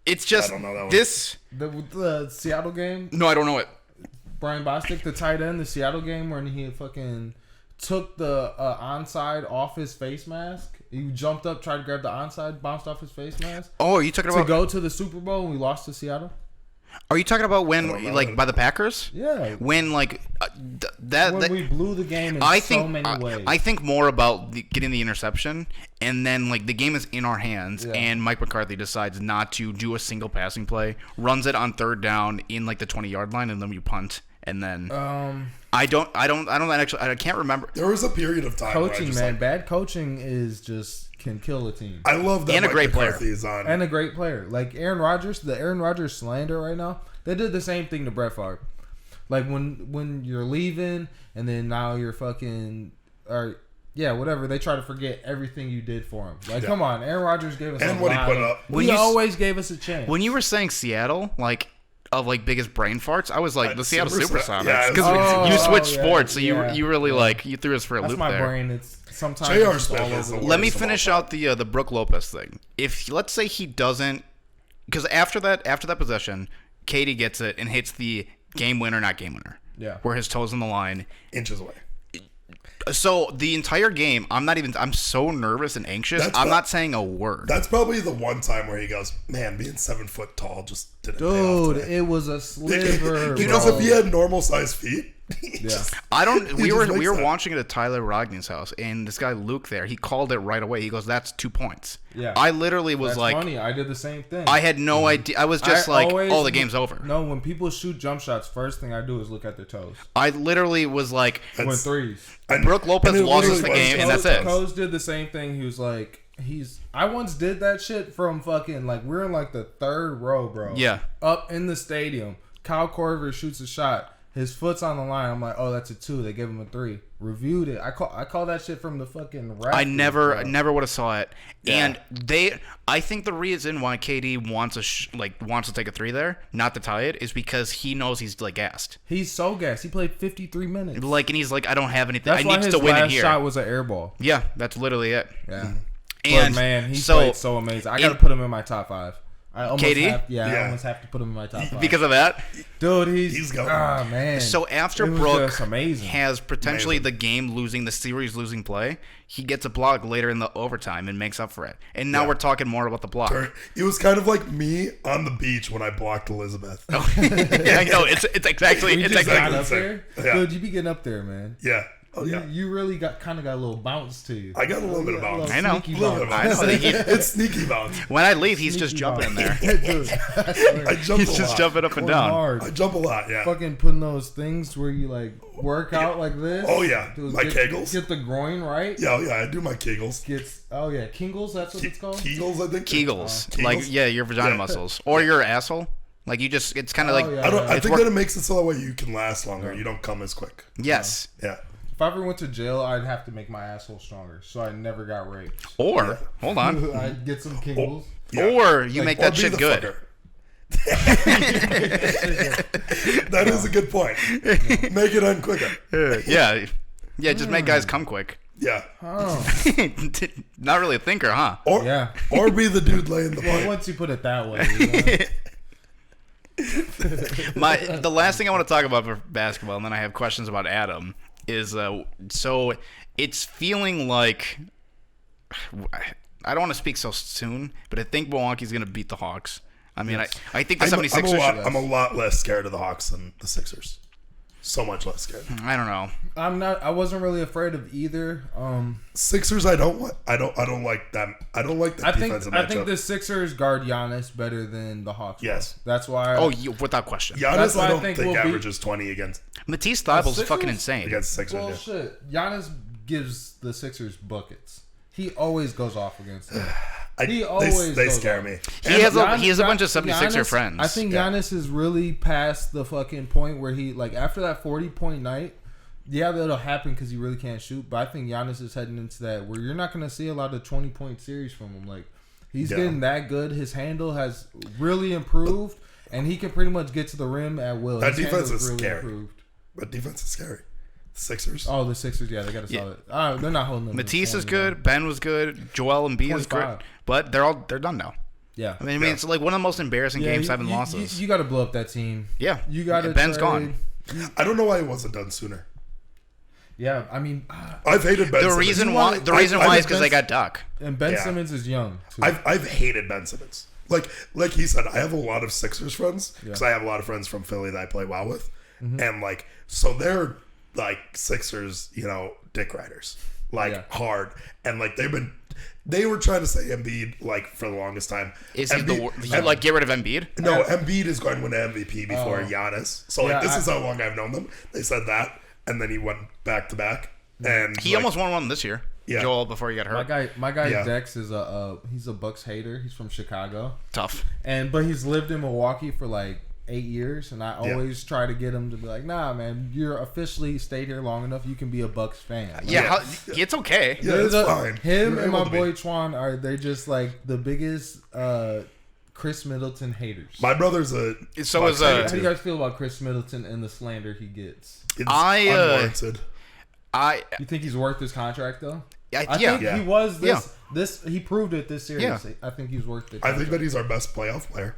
It's just I don't know that one. This the Seattle game. No, I don't know it. Brian Bostic, the tight end, the Seattle game when he fucking took the onside off his face mask. He jumped up, tried to grab the onside, bounced off his face mask. Oh, are you talking about to go to the Super Bowl and we lost to Seattle? Are you talking about when like by the Packers? Yeah. When like when we blew the game in so many ways. I think more about getting the interception, and then like the game is in our hands, and Mike McCarthy decides not to do a single passing play, runs it on third down in like the 20-yard line, and then we punt. And then I can't remember. There was a period of time. Coaching, man, bad coaching can kill a team. I love that. And a great player. And a great player, like Aaron Rodgers. The Aaron Rodgers slander right now. They did the same thing to Brett Favre. Like when you're leaving, and then now you're fucking whatever. They try to forget everything you did for him. Like, come on, Aaron Rodgers gave us and what he put up. He always gave us a chance. When you were saying Seattle, like. Of like biggest brain farts, I was like the Seattle Supersonics because you switched sports, so you really like you threw us for a loop there. That's my brain. It's sometimes J.R. Smith all over. Let me finish out the Brooke Lopez thing. If let's say he doesn't, because after that possession, Katie gets it and hits the game winner, not game winner. Yeah, where his toes on the line, inches away. So the entire game, I'm so nervous and anxious. I'm not saying a word. That's probably the one time where he goes, man, being 7 foot tall just didn't pay off today. It was a sliver. Because if he had normal sized feet, we were watching it at Tyler Rogney's house, and this guy Luke there, he called it right away. He goes, "That's 2 points." Yeah, I literally was That's funny. I did the same thing. I had no idea. I was just the game's over. No, when people shoot jump shots, first thing I do is look at their toes. I literally was like, when threes. Brooke Lopez lost us the game, and that's it. Coach did the same thing. He was like, I once did that shit from fucking like we're in like the third row, bro. Yeah, up in the stadium. Kyle Korver shoots a shot. His foot's on the line. I'm like, oh, that's a 2. They give him a 3. Reviewed it. I call that shit from the fucking rafters, I never would have saw it. Yeah. And I think the reason why KD wants to take a 3 there, not to tie it, is because he knows he's like gassed. He's so gassed. He played 53 minutes. Like, and he's like, I don't have anything. That's I need to win it here. His last shot was an air ball. Yeah, that's literally it. Yeah. And but man, he played so amazing. I got to put him in my top 5. I almost KD? I almost have to put him in my top 5. Because of that? Dude, he's going. Ah, man. So after Brooke has potentially the series losing play, he gets a block later in the overtime and makes up for it. And now we're talking more about the block. It was kind of like me on the beach when I blocked Elizabeth. Yeah, I know. It's exactly the same. Dude, you be getting up there, man. Yeah. Oh, you really got a little bounce to you. I got a little bit of bounce. I know. It's sneaky bounce. When I leave, he's just jumping in there. Dude, I jump he's just jumping up and down. Hard. I jump a lot, yeah. Fucking putting those things where you like work out like this. Oh yeah, my kegels. Get the groin right. Yeah, I do my kegels. Kegels. That's what it's called. Kegels, I think. Kegels. Like your vagina muscles or your asshole. Like you just, it's kind of like. yeah. I think that it makes it so that way you can last longer. You don't come as quick. Yes. Yeah. If I ever went to jail, I'd have to make my asshole stronger, so I never got raped. Or hold on. I'd get some kingles. Or you make that shit good. That is a good point. Make it end quicker. Yeah. Just make guys come quick. Yeah. Oh. Not really a thinker, huh? Or be the dude laying the Well, pipe. once you put it that way. You know? The last thing I want to talk about for basketball, and then I have questions about Adam, is so it's feeling like I don't want to speak so soon, but I think Milwaukee's going to beat the Hawks. I mean, yes. I think the 76ers. I'm a lot less scared of the Hawks than the Sixers. So much less scared. I don't know. I wasn't really afraid of either. Sixers, I don't like them. I don't like that defensive matchup. I think the Sixers guard Giannis better than the Hawks. Yes, that's why. Without question. Giannis, I don't think averages 20 against. Matisse Thybulle's fucking insane against the Sixers. Well, shit. Giannis gives the Sixers buckets. He always goes off against them. They scare me. He has a bunch of 76er friends. I think Giannis is really past the fucking point where he, like, after that 40-point night, yeah, that'll happen because he really can't shoot. But I think Giannis is heading into that where you're not going to see a lot of 20-point series from him. Like, he's getting that good. His handle has really improved, and he can pretty much get to the rim at will. That defense is really scary. But defense is scary. Sixers. Oh, the Sixers, yeah, they got a solid. They're not holding them. Matisse is good. Ben was good. Joel Embiid is good. But they're done now. Yeah. I mean, it's like one of the most embarrassing Game 7 losses. You got to blow up that team. Yeah. You got to. Ben's gone. I don't know why it wasn't done sooner. Yeah, I mean, I've hated Ben. The reason why is because they got Doc. And Ben Simmons is young. Too. I've hated Ben Simmons. Like he said, I have a lot of Sixers friends because I have a lot of friends from Philly that I play well with, and like so they're like Sixers, dick riders, hard, and like they were trying to say Embiid like for the longest time. Is he get rid of Embiid? No, Embiid is going to win an MVP before Giannis. So this is how long I've known them. They said that, and then he went back to back, and he almost won one this year. Yeah. Joel before he got hurt. My guy Dex is he's a Bucks hater. He's from Chicago. Tough. But he's lived in Milwaukee for like 8 years, and I always try to get him to be like, nah, man, you're officially stayed here long enough. You can be a Bucks fan. Like, it's okay. Yeah, it's fine. Him and my boy Twan they're just like the biggest Chris Middleton haters. My brother's how do you guys feel about Chris Middleton and the slander he gets? It's unwarranted. You think he's worth his contract though? I think he was this. He proved it this series. Yeah. I think he's worth it. I think that he's our best playoff player.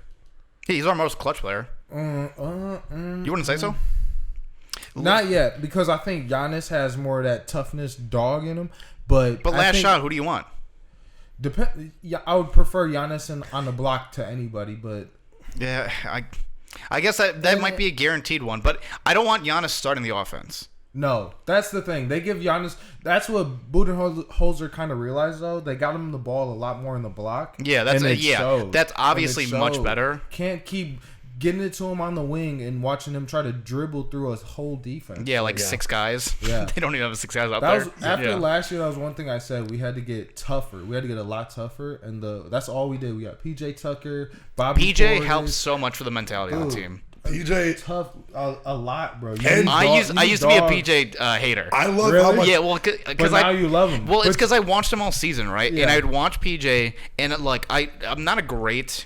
He's our most clutch player. You wouldn't say so? Not yet, because I think Giannis has more of that toughness dog in him. But last shot, who do you want? I would prefer Giannis on the block to anybody, but yeah, I guess that might be a guaranteed one. But I don't want Giannis starting the offense. No, that's the thing. They give Giannis. That's what Budenholzer kind of realized, though. They got him the ball a lot more in the block. Yeah, that's obviously much better. Can't keep getting it to him on the wing and watching him try to dribble through a whole defense. Yeah, like 6 guys. Yeah, they don't even have 6 guys out there. After last year, that was one thing I said. We had to get tougher. We had to get a lot tougher, and that's all we did. We got PJ Tucker, Bobby. PJ helps so much for the mentality of the team. PJ tough a lot, bro. I used to be a PJ hater. I love how much. Yeah, well, because now you love him. Well, it's because I watched him all season, right? Yeah. And I'd watch PJ, and I'm not a great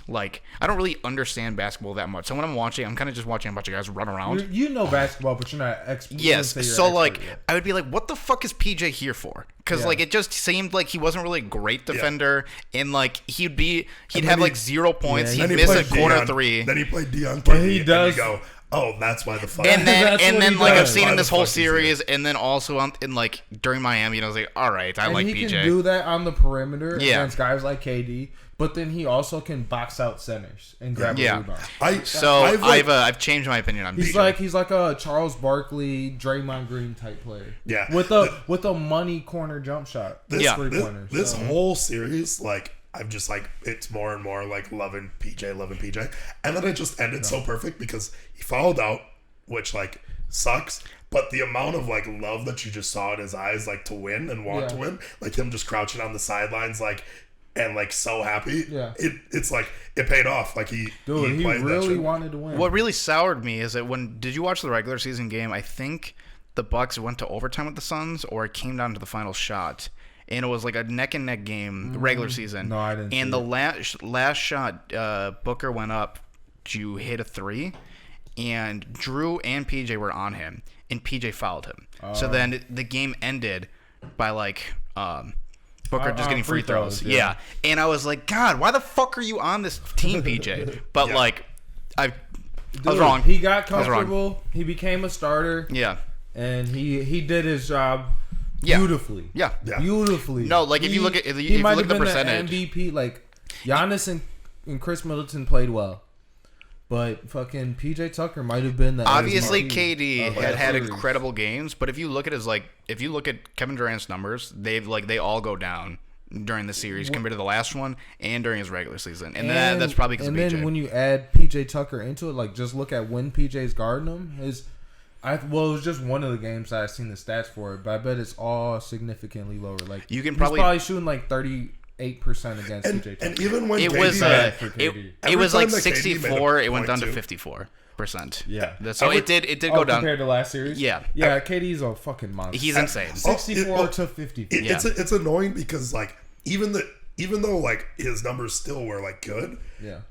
I don't really understand basketball that much. So when I'm watching, I'm kind of just watching a bunch of guys run around. You know basketball, but you're not an expert. Yes, so I would be like, what the fuck is PJ here for? Because it just seemed like he wasn't really a great defender, and he'd have 0 points. He'd miss a corner 3. Then he played Deion. But he does. And you go, oh, that's why the fuck. And then I've seen him this whole series, and then also during Miami, and I was like, all right, I like PJ. He can do that on the perimeter against guys like KD. But then he also can box out centers and grab a rebound. I've changed my opinion on PJ. He's like a Charles Barkley, Draymond Green type player. Yeah, with a money corner jump shot. This whole series, I'm just it's more and more loving PJ, and then it just ended so perfect because he fouled out, which sucks. But the amount of love that you just saw in his eyes, to win and want to win, him just crouching on the sidelines, and like so happy. Yeah. It's like it paid off. Like he really wanted to win. What really soured me is that did you watch the regular season game? I think the Bucks went to overtime with the Suns, or it came down to the final shot. And it was like a neck and neck game, regular season. No, I didn't. And the last shot, Booker went up to hit a 3, and Drew and PJ were on him, and PJ fouled him. So then the game ended by like Booker just getting free throws. Yeah. And I was like, God, why the fuck are you on this team, PJ? But like, I was wrong. He got comfortable. He became a starter. Yeah. And he did his job. Beautifully. Yeah. Beautifully. No, like if you look at the percentage, the MVP. Like Giannis and Chris Middleton played well, but fucking PJ Tucker might have been the obviously MVP KD had incredible games, but if you look at Kevin Durant's numbers, they all go down during the series compared to the last one and during his regular season, and that's probably because of PJ. And then when you add PJ Tucker into it, like just look at when PJ's guarding him, it was just one of the games that I've seen the stats for it, but I bet it's all significantly lower. Like you can he's probably shooting like 38% against PJ Tucker. And even when it was like 64, it went down to 54%. Yeah, so it did go down compared to last series. Yeah, KD's a fucking monster. He's insane. 64 to 50. It's annoying because like even though like his numbers still were like good,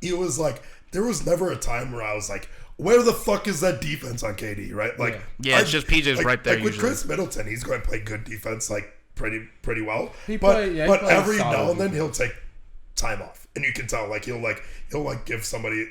it was like there was never a time where I was like, where the fuck is that defense on KD, right? Like, it's just PJ's right there. Like with Chris Middleton, he's going to play good defense, like pretty well. But every now and then he'll take time off, and you can tell, like he'll give somebody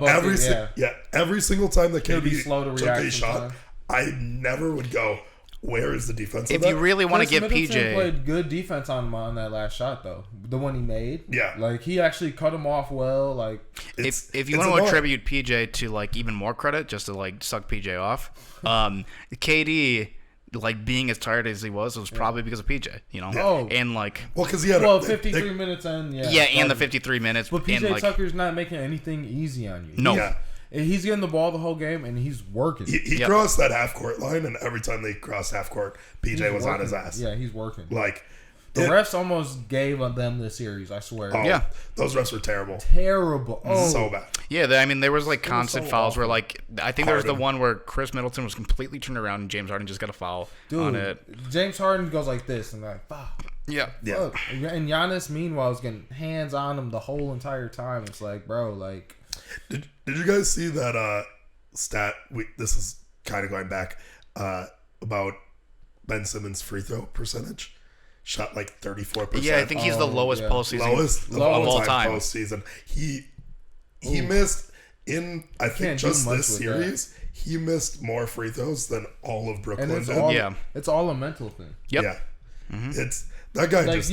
every single time that KD took a shot, I never would go, where is the defense? If you really want to give PJ PJ played good defense on that last shot though, the one he made. Yeah, like he actually cut him off well. Like if you want to attribute PJ to like even more credit, just to like suck PJ off, KD like being as tired as he was probably because of PJ. You know, and like because he had 53 minutes in. And the 53 minutes. But PJ Tucker's not making anything easy on you. No. Yeah. And he's getting the ball the whole game, and he's working. He crossed that half court line, and every time they crossed half court, PJ was on his ass. Yeah, he's working. Like the refs almost gave them the series. I swear. Oh, those refs were terrible. Terrible. So bad. Yeah, I mean there was like constant fouls where like I think there was the one where Chris Middleton was completely turned around and James Harden just got a foul on it. James Harden goes like this and like fuck. Yeah. Fuck. And Giannis meanwhile is getting hands on him the whole entire time. It's like, bro, like. Did you guys see that stat? This is kind of going back about Ben Simmons' free throw percentage. Shot like 34%. Yeah, I think he's the lowest postseason of all time postseason. He missed in just this series. He missed more free throws than all of Brooklyn did. It's all a mental thing. Yep. Yeah, it's that guy. Like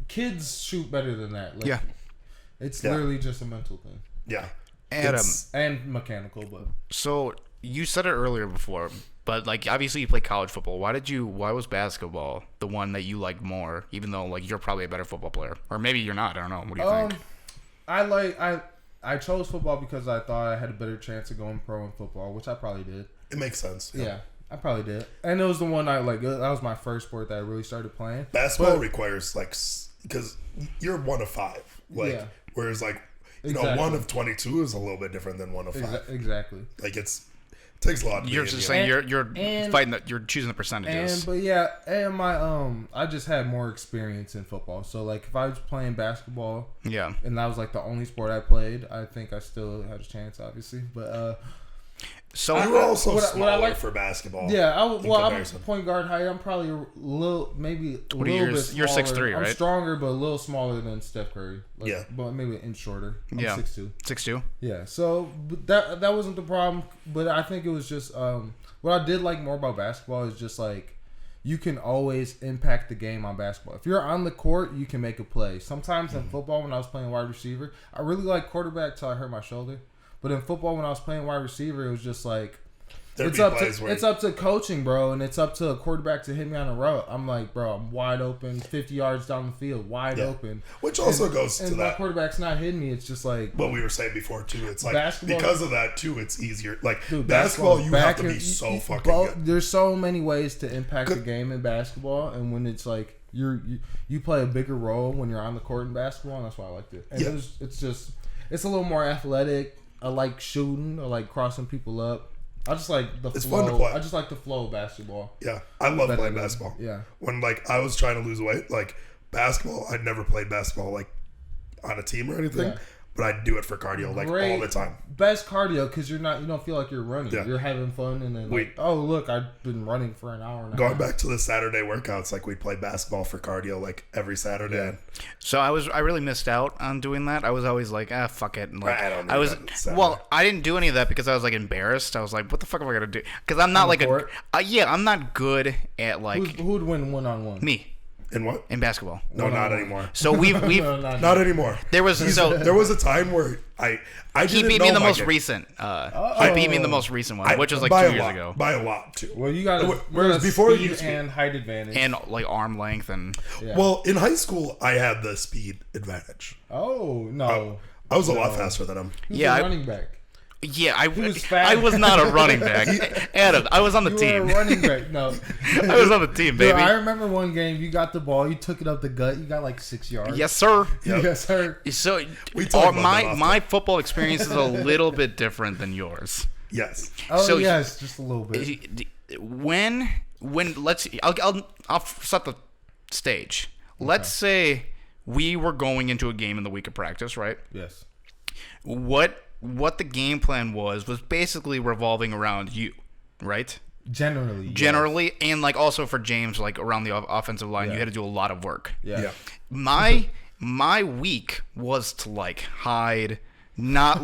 kids shoot better than that. Like, it's literally just a mental thing. Yeah, and mechanical, but so you said it earlier before, but like obviously you play college football. Why was basketball the one that you liked more, even though like you're probably a better football player, or maybe you're not? I don't know. What do you think? I chose football because I thought I had a better chance of going pro in football, which I probably did. It makes sense. Yeah, I probably did, and it was the one I like. That was my first sport that I really started playing. Basketball requires like because you're 1 of 5, whereas like. You know, 1 of 22 is a little bit different than 1 of 5. Exactly. Like it takes a lot. You're just saying you're fighting that you're choosing the percentages. And my I just had more experience in football. So like if I was playing basketball, and that was like the only sport I played, I think I still had a chance, obviously. But so you were also smaller for basketball. Yeah, I'm point guard height. I'm probably a little bit smaller. You're 6'3", right? I'm stronger, but a little smaller than Steph Curry. Like, but maybe an inch shorter. I'm 6'2". 6'2". Yeah. So that wasn't the problem, but I think it was just what I did like more about basketball is just like you can always impact the game on basketball. If you're on the court, you can make a play. Sometimes in football, when I was playing wide receiver, I really liked quarterback till I hurt my shoulder. But in football, when I was playing wide receiver, it was just like it's up to coaching, bro, and it's up to a quarterback to hit me on a route. I'm like, bro, I'm wide open, 50 yards down the field, wide open. Which also goes to that. And my quarterback's not hitting me. It's just like what we were saying before too. It's like basketball, because of that too. It's easier. Like basketball, you have to be so fucking good. There's so many ways to impact the game in basketball, and when it's like you play a bigger role when you're on the court in basketball, and that's why I liked it. And it's a little more athletic. I like shooting. I like crossing people up. I just like the flow. It's fun to play. I just like the flow of basketball. Yeah, I love playing basketball. Yeah. When like I was trying to lose weight, like basketball, I'd never played basketball like on a team or anything. Yeah. But I do it for cardio like all the time. Best cardio because you don't feel like you're running. Yeah. You're having fun and then oh look, I've been running for an hour now. Going back to the Saturday workouts, like we play basketball for cardio like every Saturday. Yeah. So I really missed out on doing that. I was always like, fuck it. And like, I I didn't do any of that because I was like embarrassed. I was like, what the fuck am I gonna do? Because I'm not like I'm not good at like who would win 1-on-1? Me. In what? In basketball. No, not anymore. So we've not anymore. There was a time where I he beat me in the most recent. He beat me in the most recent one, which was like 2 years ago. By a lot too. Well, you got whereas before you and height advantage and like arm length and. Yeah. Well, in high school, I had the speed advantage. Oh no! I was a lot faster than him. Running back. Yeah, I was not a running back. Adam, I was on the team. You were a running back. No. I was on the team, baby. Dude, I remember one game, you got the ball, you took it up the gut, you got like 6 yards. Yes, sir. Yep. Yes, sir. So my football experience is a little bit different than yours. Yes. Oh, so, yes, just a little bit. I'll set the stage. Okay. Let's say we were going into a game in the week of practice, right? Yes. What the game plan was basically revolving around you, right? Generally, yes. And like also for James, like around the offensive line, you had to do a lot of work. Yeah. My week was to like hide, not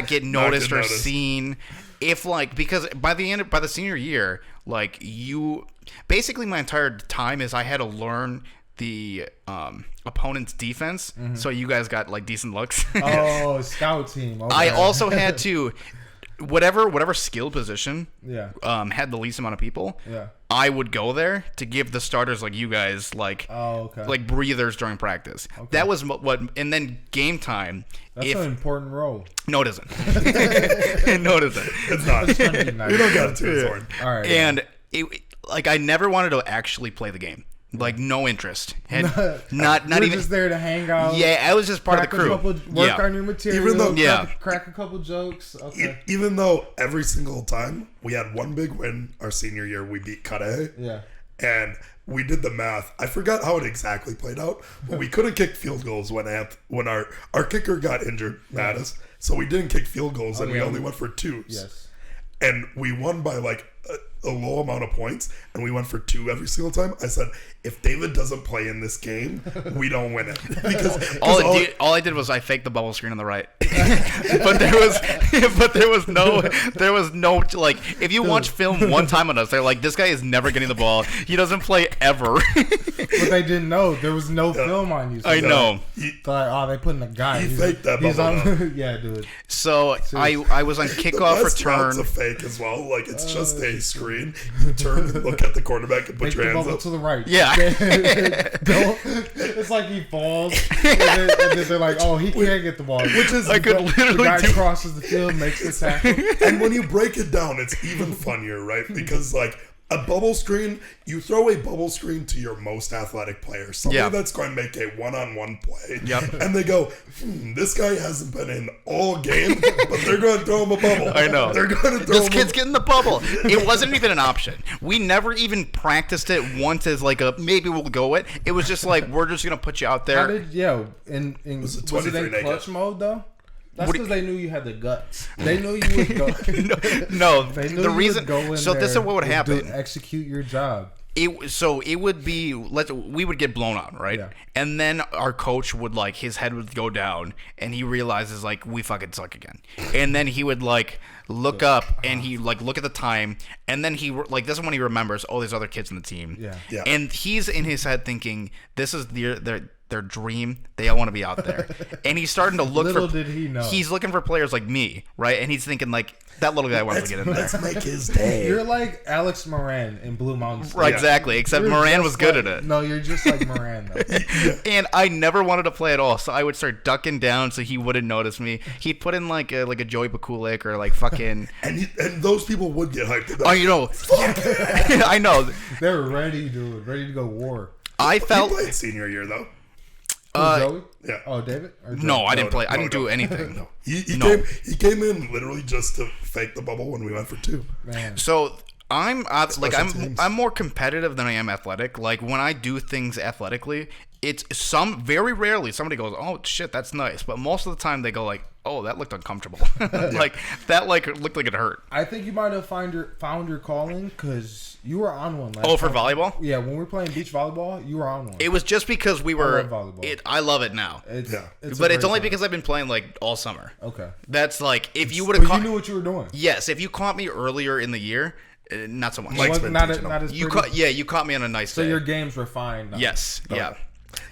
get noticed or seen. If like because by the senior year, like basically my entire time is I had to learn the opponent's defense, so you guys got like decent looks. Oh, scout team. Okay. I also had to whatever skill position had the least amount of people. Yeah. I would go there to give the starters like you guys like like breathers during practice. Okay. That was what and then game time. That's an important role. No, it isn't. No, it isn't. It's not. You don't got it too, Zorn. All right. And I never wanted to actually play the game. Like no interest, and not even just there to hang out. Yeah, I was just part of the crew. Work on your material. Even though, crack a couple jokes. Okay. Even though every single time we had one big win, our senior year we beat Cudahy. Yeah. And we did the math. I forgot how it exactly played out, but we couldn't kick field goals when our kicker got injured, Mattis. So we didn't kick field goals, and we only went for twos. Yes. And we won by like a low amount of points, and we went for 2 every single time. I said, if David doesn't play in this game, we don't win it. Because all I did was I faked the bubble screen on the right. but there was no like if you watch film one time on us, they're like, this guy is never getting the ball. He doesn't play ever. But they didn't know there was no film on you. So I know. They put in a guy. He faked that bubble. Yeah, dude. So I was on kickoff return. It's a fake as well. Like it's just a screen. You turn and look at the quarterback and put your hands up to the right. Yeah. It's like he falls, and then they're like, "Oh, he can't get the ball." Which is the guy crosses the field, makes the tackle. And when you break it down, it's even funnier, right? Because like a bubble screen, you throw a bubble screen to your most athletic player, somebody that's going to make a one-on-one play. Yep. And they go, this guy hasn't been in all game, but they're going to throw him a bubble. I know. They're going to throw this kid's getting the bubble. It wasn't even an option. We never even practiced it once as like a maybe we'll go it. It was just like we're just going to put you out there. Was it in clutch mode though? That's because they knew you had the guts. They knew you would go. No, they knew the you reason. Would go in so this is what would happen. Execute your job. It would be we would get blown out, right? Yeah. And then our coach would like his head would go down, and he realizes like we fucking suck again. And then he would like look up and he like look at the time, and then he like this is when he remembers there's other kids in the team. Yeah. And he's in his head thinking this is their dream. They all want to be out there. And he's starting to look Little did he know. He's looking for players like me, right? And he's thinking like that little guy wants to get in there. Let's make his day. You're like Alex Moran in Blue Mountain State. Right, exactly. Except Moran was good at it. No, you're just like Moran though. And I never wanted to play at all, so I would start ducking down so he wouldn't notice me. He'd put in like a Joey Bakulik or like fucking. and those people would get hyped. Oh, you know. I know. They were ready to go war. I felt he played senior year though. Joey? Yeah. Oh, David? Or Joey? No, I didn't play. I didn't do anything. No. He came in literally just to fake the bubble when we went for 2. Man. So I'm teams. I'm more competitive than I am athletic. Like when I do things athletically, it's very rarely somebody goes, "Oh shit, that's nice," but most of the time they go like, "Oh, that looked uncomfortable." Like that looked like it hurt. I think you might have found your calling because you were on one. For volleyball? Yeah, when we were playing beach volleyball, you were on one. It was just because we were. I love volleyball. I love it now. But it's only because I've been playing like all summer. Okay. That's like if you would have caught. You knew what you were doing. Yes, if you caught me earlier in the year, not so much. Mike's been not teaching as you pretty. you caught me on a nice So day. your games were fine. Now. Yes, yeah.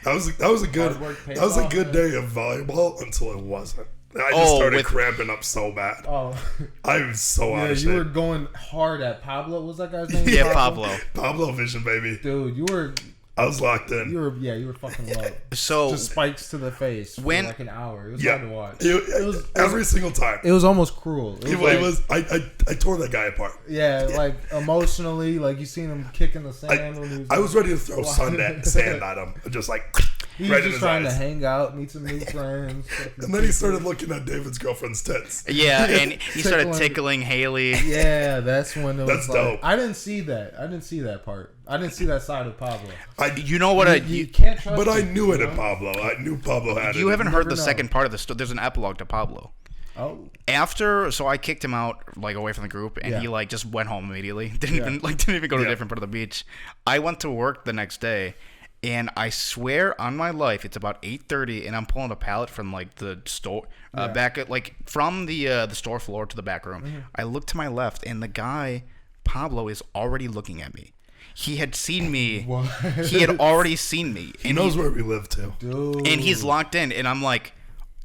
That was a good day of volleyball until it wasn't. I just started cramping up so bad. Oh, I was so out of shape. You were going hard at Pablo. What was that guy's name? Yeah, Pablo. Pablo Vision, baby. Dude, you were. I was locked in. You were fucking low. So just spikes to the face for like an hour. It was hard to watch. It was every single time. It was almost cruel. I tore that guy apart. Yeah, like emotionally, like you seen him kicking the sand. I was ready to throw sand at him, just like. He was just trying to hang out, meet some new friends. And then he started looking at David's girlfriend's tits. Yeah, and he started tickling Haley. Yeah, that's when it was. That's dope. I didn't see that. I didn't see that part. I didn't see that side of Pablo. You know what? You can't trust. But I knew it in Pablo. I knew Pablo had it. You haven't heard the second part of the story. There's an epilogue to Pablo. Oh. So I kicked him out, like away from the group, and he like just went home immediately. Didn't even go to a different part of the beach. I went to work the next day. And I swear on my life, it's about 8:30, and I'm pulling a pallet from like the store back at like from the store floor to the back room. Mm-hmm. I look to my left, and the guy Pablo is already looking at me. He had seen me. What? He had already seen me. He knows where we live too. Dude. And he's locked in, and I'm like,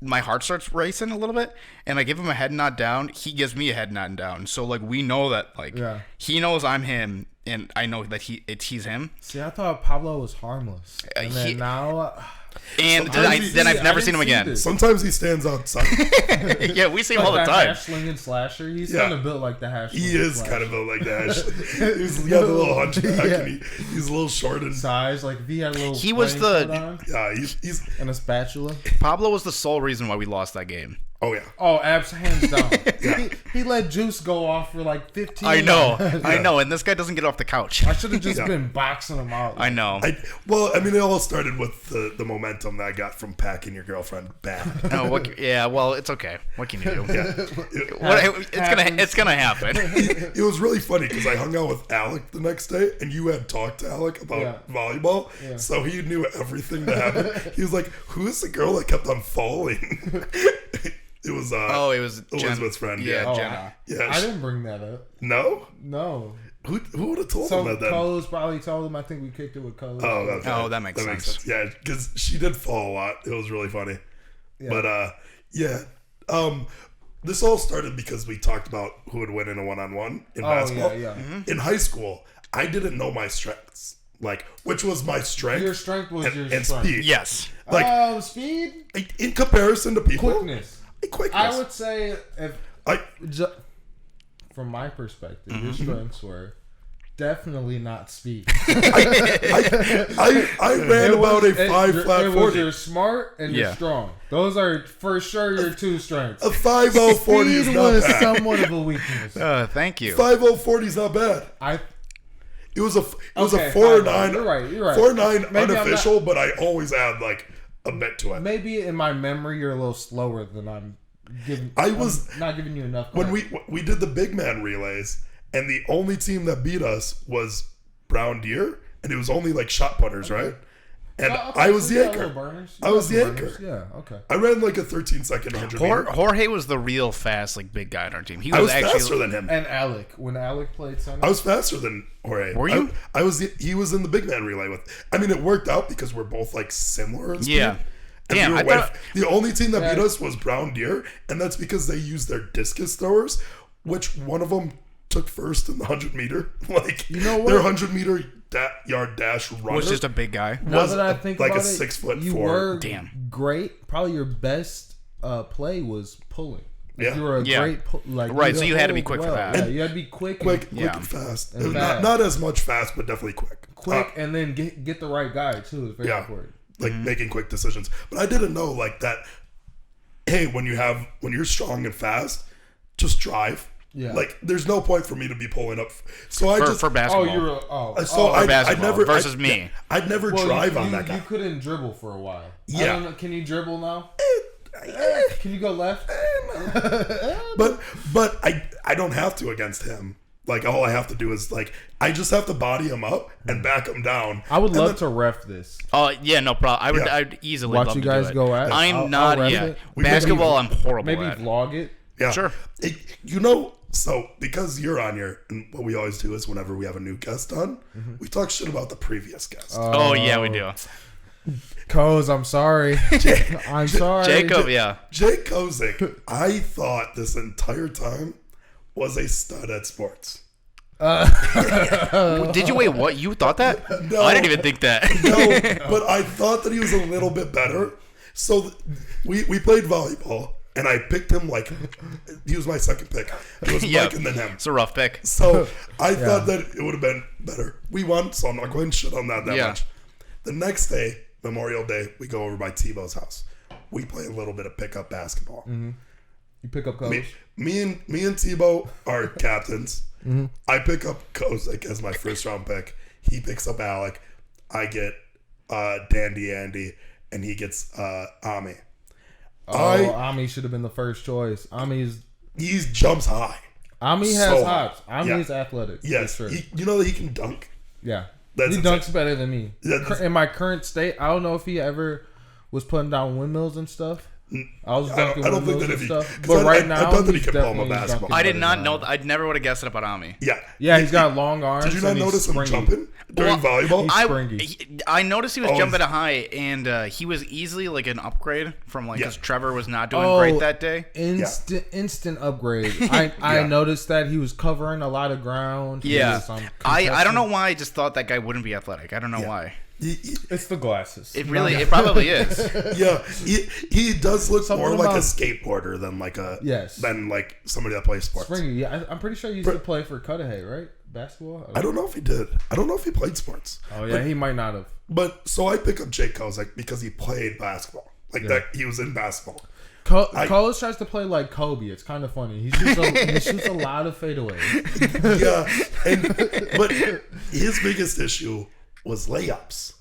my heart starts racing a little bit, and I give him a head nod down. He gives me a head nod down. So like we know that like he knows I'm him. And I know that he's him. See, I thought Pablo was harmless, and then now. And then I've never seen him again. Sometimes he stands outside. Yeah, we see him all the time. Hash slinging slasher. He's kind of built like the hash. He is kind of built like the hash. He's got a little hunchback, and he's a little short in size. Like if he had a little. He was he's and a spatula. Pablo was the sole reason why we lost that game. Oh yeah. Oh, hands down. He let Juice go off for like 15. I know, and this guy doesn't get off the couch. I should have just been boxing him out. I know. It all started with the momentum that I got from packing your girlfriend back. Well, it's okay. What can you do? It's gonna happen. It was really funny because I hung out with Alec the next day, and you had talked to Alec about volleyball, so he knew everything that happened. He was like, "Who's the girl that kept on falling?" It was Elizabeth's friend. Yeah, Jenna. Yeah, I didn't bring that up. No. Who would have told him that then? Coles probably told him. I think we kicked it with Coles. Oh, okay. That makes sense. Yeah, because she did fall a lot. It was really funny. Yeah. But this all started because we talked about who would win in a one-on-one in basketball. Yeah. Mm-hmm. In high school, I didn't know my strengths. Like, which was my strength? Your strength was and speed. Yes. Like speed. In comparison to people, Quickness. I would say from my perspective, your strengths were definitely not speed. I ran about a 5 flat 40. You're smart and you're strong. Those are for sure your two strengths. A 5.0 40 is not was bad. somewhat of a weakness. Thank you. 5.0 40 is not bad. It was a 4.9. You're right. 4.9 unofficial, but I always add like a bit to it. Maybe in my memory you're a little slower than I'm giving. I'm not giving you enough credit. When we did the big man relays, and the only team that beat us was Brown Deer, and it was only like shot putters, right? And I was the anchor. I was the anchor. Yeah, okay. I ran like a 13-second 100 meter. Jorge was the real fast, like big guy on our team. I was faster than him. And Alec, when Alec played center, I was faster than Jorge. Were you? He was in the big man relay with. I mean, it worked out because we're both like similar in speed. Yeah. And the only team that beat us was Brown Deer, and that's because they used their discus throwers, which one of them took first in the 100 meter. Like, you know what? Their 100 meter yard dash runner was just a big guy. Now that I think like about a 6'4". You were great. Probably your best play was pulling. Like you were a great right. So you had to be quick for that. Yeah, you had to be quick and fast. Not as much fast, but definitely quick. quick, and then get the right guy too. It's very important. Like making quick decisions. But I didn't know like that. Hey, when you're strong and fast, just drive. Yeah. Like there's no point for me to be pulling up. So I just for basketball. I'd never versus me. I'd never drive on that guy. You couldn't dribble for a while. Yeah. I don't know, can you dribble now? Can you go left? but I don't have to against him. Like all I have to do is like I just have to body him up and back him down. I would love to ref this. Oh yeah, no problem. I'd easily watch love you to guys do it. go at it. I'm not. Basketball, I'm horrible. Maybe at. vlog it. Yeah, sure. So because you're on here, and what we always do is whenever we have a new guest on, we talk shit about the previous guest. Oh yeah, we do. Coz, I'm sorry. I'm sorry. Jacob, Jake Kozik, I thought this entire time was a stud at sports. Did you wait? What? You thought that? No, I didn't even think that. No, but I thought that he was a little bit better. So we played volleyball, and I picked him like he was my second pick. It was Mike and then him. It's a rough pick. So I thought that it would have been better. We won, so I'm not going to shit on that much. The next day, Memorial Day, we go over by Tebow's house. We play a little bit of pickup basketball. Mm-hmm. You pick up Coach? Me and Tebow are captains. Mm-hmm. I pick up Kozik as my first round pick. He picks up Alec. I get Dandy Andy, and he gets Ami. Ami should have been the first choice. He jumps high. Ami has hops. Ami is athletic. Yes, sure. You know that he can dunk. Yeah, he dunks better than me. In my current state, I don't know if he ever was putting down windmills and stuff. I was dunking windmills and stuff. But right now, I thought that he could palm a basketball. I did not know. I never would have guessed it about Ami. Yeah, he's got long arms. Did you not notice him jumping during volleyball? I noticed he was jumping high, and he was easily like an upgrade from because Trevor was not doing great that day. Instant upgrade. I noticed that he was covering a lot of ground. Yeah, I don't know why. I just thought that guy wouldn't be athletic. I don't know why. It's the glasses. It probably is. Yeah, he does look more like a skateboarder than like somebody that plays sports. Springy, yeah, I'm pretty sure he used to play for Cudahy, right? Basketball. I don't know if he did. I don't know if he played sports. Oh yeah, he might not have. But so I pick up Jake Kozik because he played basketball. That he was in basketball. Coles tries to play like Kobe. It's kind of funny. He shoots a lot of fadeaways. Yeah, but his biggest issue was layups.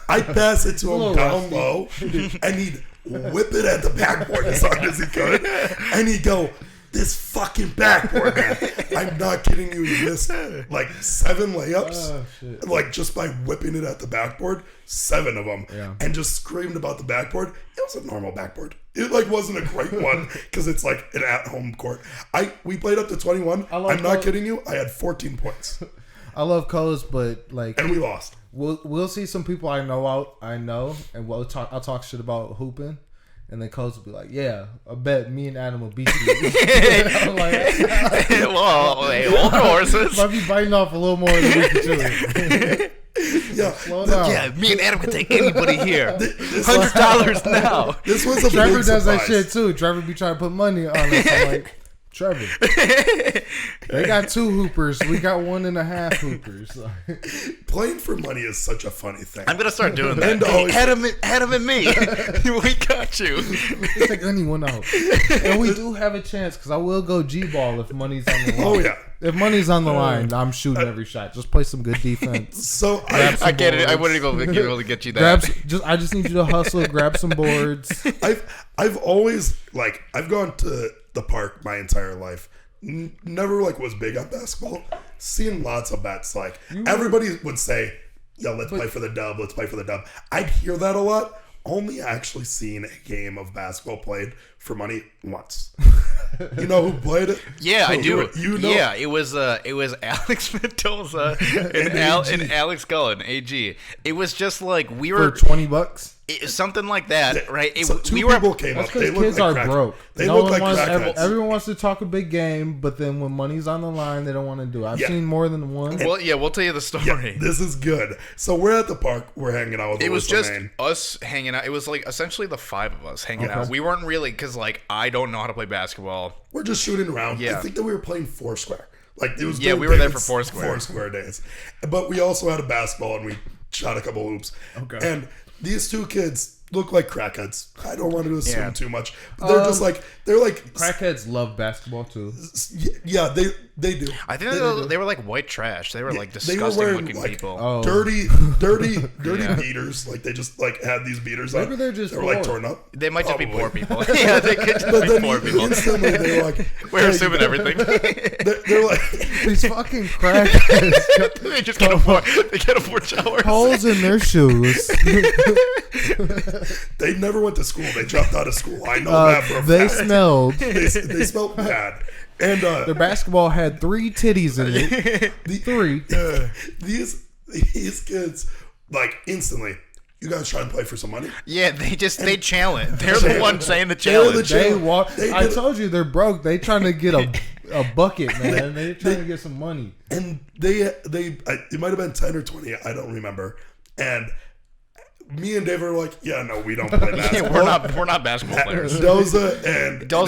I'd pass it to him down low, and he'd whip it at the backboard as hard as he could, and he'd go, "This fucking backboard, man!" I'm not kidding you. He missed like 7 layups, like just by whipping it at the backboard, 7 of them, and just screamed about the backboard. It was a normal backboard. It like wasn't a great one because it's like an at-home court. We played up to 21. I'm not kidding you. I had 14 points. I love Coles, but and we lost. We'll see some people I know, and I'll talk shit about hooping, and then Coach will be like, "Yeah, I bet me and Adam will beat you." I'm like, "Well, hey, hold horses." Might be biting off a little more than we can chew. Slow down. Yeah, me and Adam can take anybody here. $100 now. This was a Trevor big does surprise. that shit too. Trevor be trying to put money on us. I'm like, Trevor, they got 2 hoopers. We got 1.5 hoopers. Playing for money is such a funny thing. I'm gonna start doing that. Hey, Adam and me, we got you. It's like anyone out, and we do have a chance because I will go G-ball if money's on the line. Oh yeah, if money's on the line, I'm shooting every shot. Just play some good defense. So I get it. I wouldn't even be able to get you that. I just need you to hustle, grab some boards. I've always I've gone to the park my entire life. Never was big on basketball. Seen lots of bets. Everybody would say, "Yo, let's play for the dub. Let's play for the dub." I'd hear that a lot. Only actually seen a game of basketball played for money once. You know who played it? Yeah, I do. You know? Yeah, it was Alex Mendoza and Alex Cullen, AG. It was just we were for $20. Something like that, right? People came up. They kids are broke. They look like crackheads. Everyone wants to talk a big game, but then when money's on the line, they don't want to do it. I've seen more than one. Well, we'll tell you the story. Yeah, this is good. So we're at the park. We're hanging out with It was just us hanging out. It was essentially the 5 of us hanging out. We weren't really, because I don't know how to play basketball. We're just shooting around. Yeah. I think that we were playing Foursquare. Like it was. Yeah, we were there for Foursquare. Foursquare days, but we also had a basketball and we shot a couple hoops. Okay. And these two kids look like crackheads. I don't want to assume too much, but they're just like crackheads love basketball too. Yeah, they do. I think they were like white trash. They were like disgusting wearing, looking like, people. Dirty beaters. Like they just like had these beaters on. Maybe they're just like torn up. They might just be poor people. Yeah, they could just be poor people. Instantly they're like, we're assuming everything. They're like these fucking crackheads. They just can't afford. They can't afford showers. Holes in their shoes. They never went to school. They dropped out of school. I know that for a they fact. smelled. They smelled bad. And their basketball had 3 titties in it. These kids, like, instantly, you guys try and play for some money? Yeah, they challenge. They're the ones saying the challenge. I told you they're broke. They trying to get a bucket, man. They're trying to get some money. And it might have been 10 or 20. I don't remember. And me and David were like, yeah, no, we don't play basketball. Yeah, we're not basketball players. Doza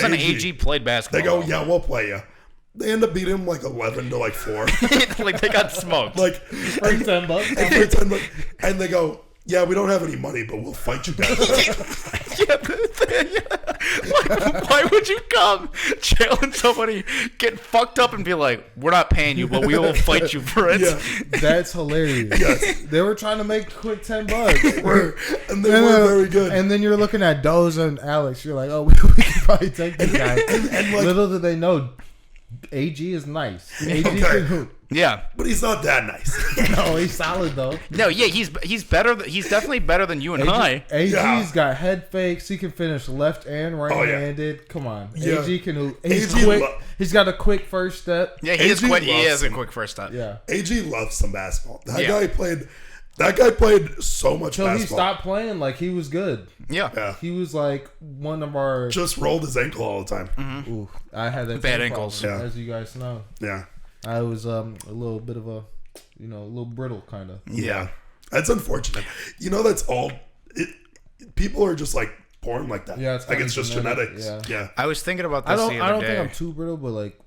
and AG played basketball. They go, yeah, we'll play you. They end up beating him like 11 to like 4. Like they got smoked. Like for $10. And for $10, and they go, yeah, we don't have any money, but we'll fight you guys. Like, why would you come challenge somebody, get fucked up, and be like, "We're not paying you, but we will fight you for it." Yeah. That's hilarious. Yes. They were trying to make quick $10. And they were very good. And then you're looking at Doza and Alex. You're like, oh, we can probably take this guy. And like, little did they know, AG is nice. AG Okay. can hoop. Yeah, but he's not that nice. No, he's solid though. No, yeah, he's better. He's definitely better than you and I. AG's got head fakes. He can finish left and right-handed. Come on, Yeah. AG can hoop. He's quick. He's got a quick first step. Yeah, he is quick. He has a quick first step. Yeah, AG loves some basketball. That guy played so much until basketball. he stopped playing, like he was good. Yeah. He was like one of our. Just rolled his ankle all the time. Mm-hmm. Ooh, I had that bad same ankles. problem, Yeah. as you guys know. Yeah. I was a little bit of a little brittle kind of. Yeah. That's unfortunate. That's all. People are just like born like that. Yeah, it's like it's just genetic. genetics. Yeah. I was thinking about this the other day. I don't think I'm too brittle, but like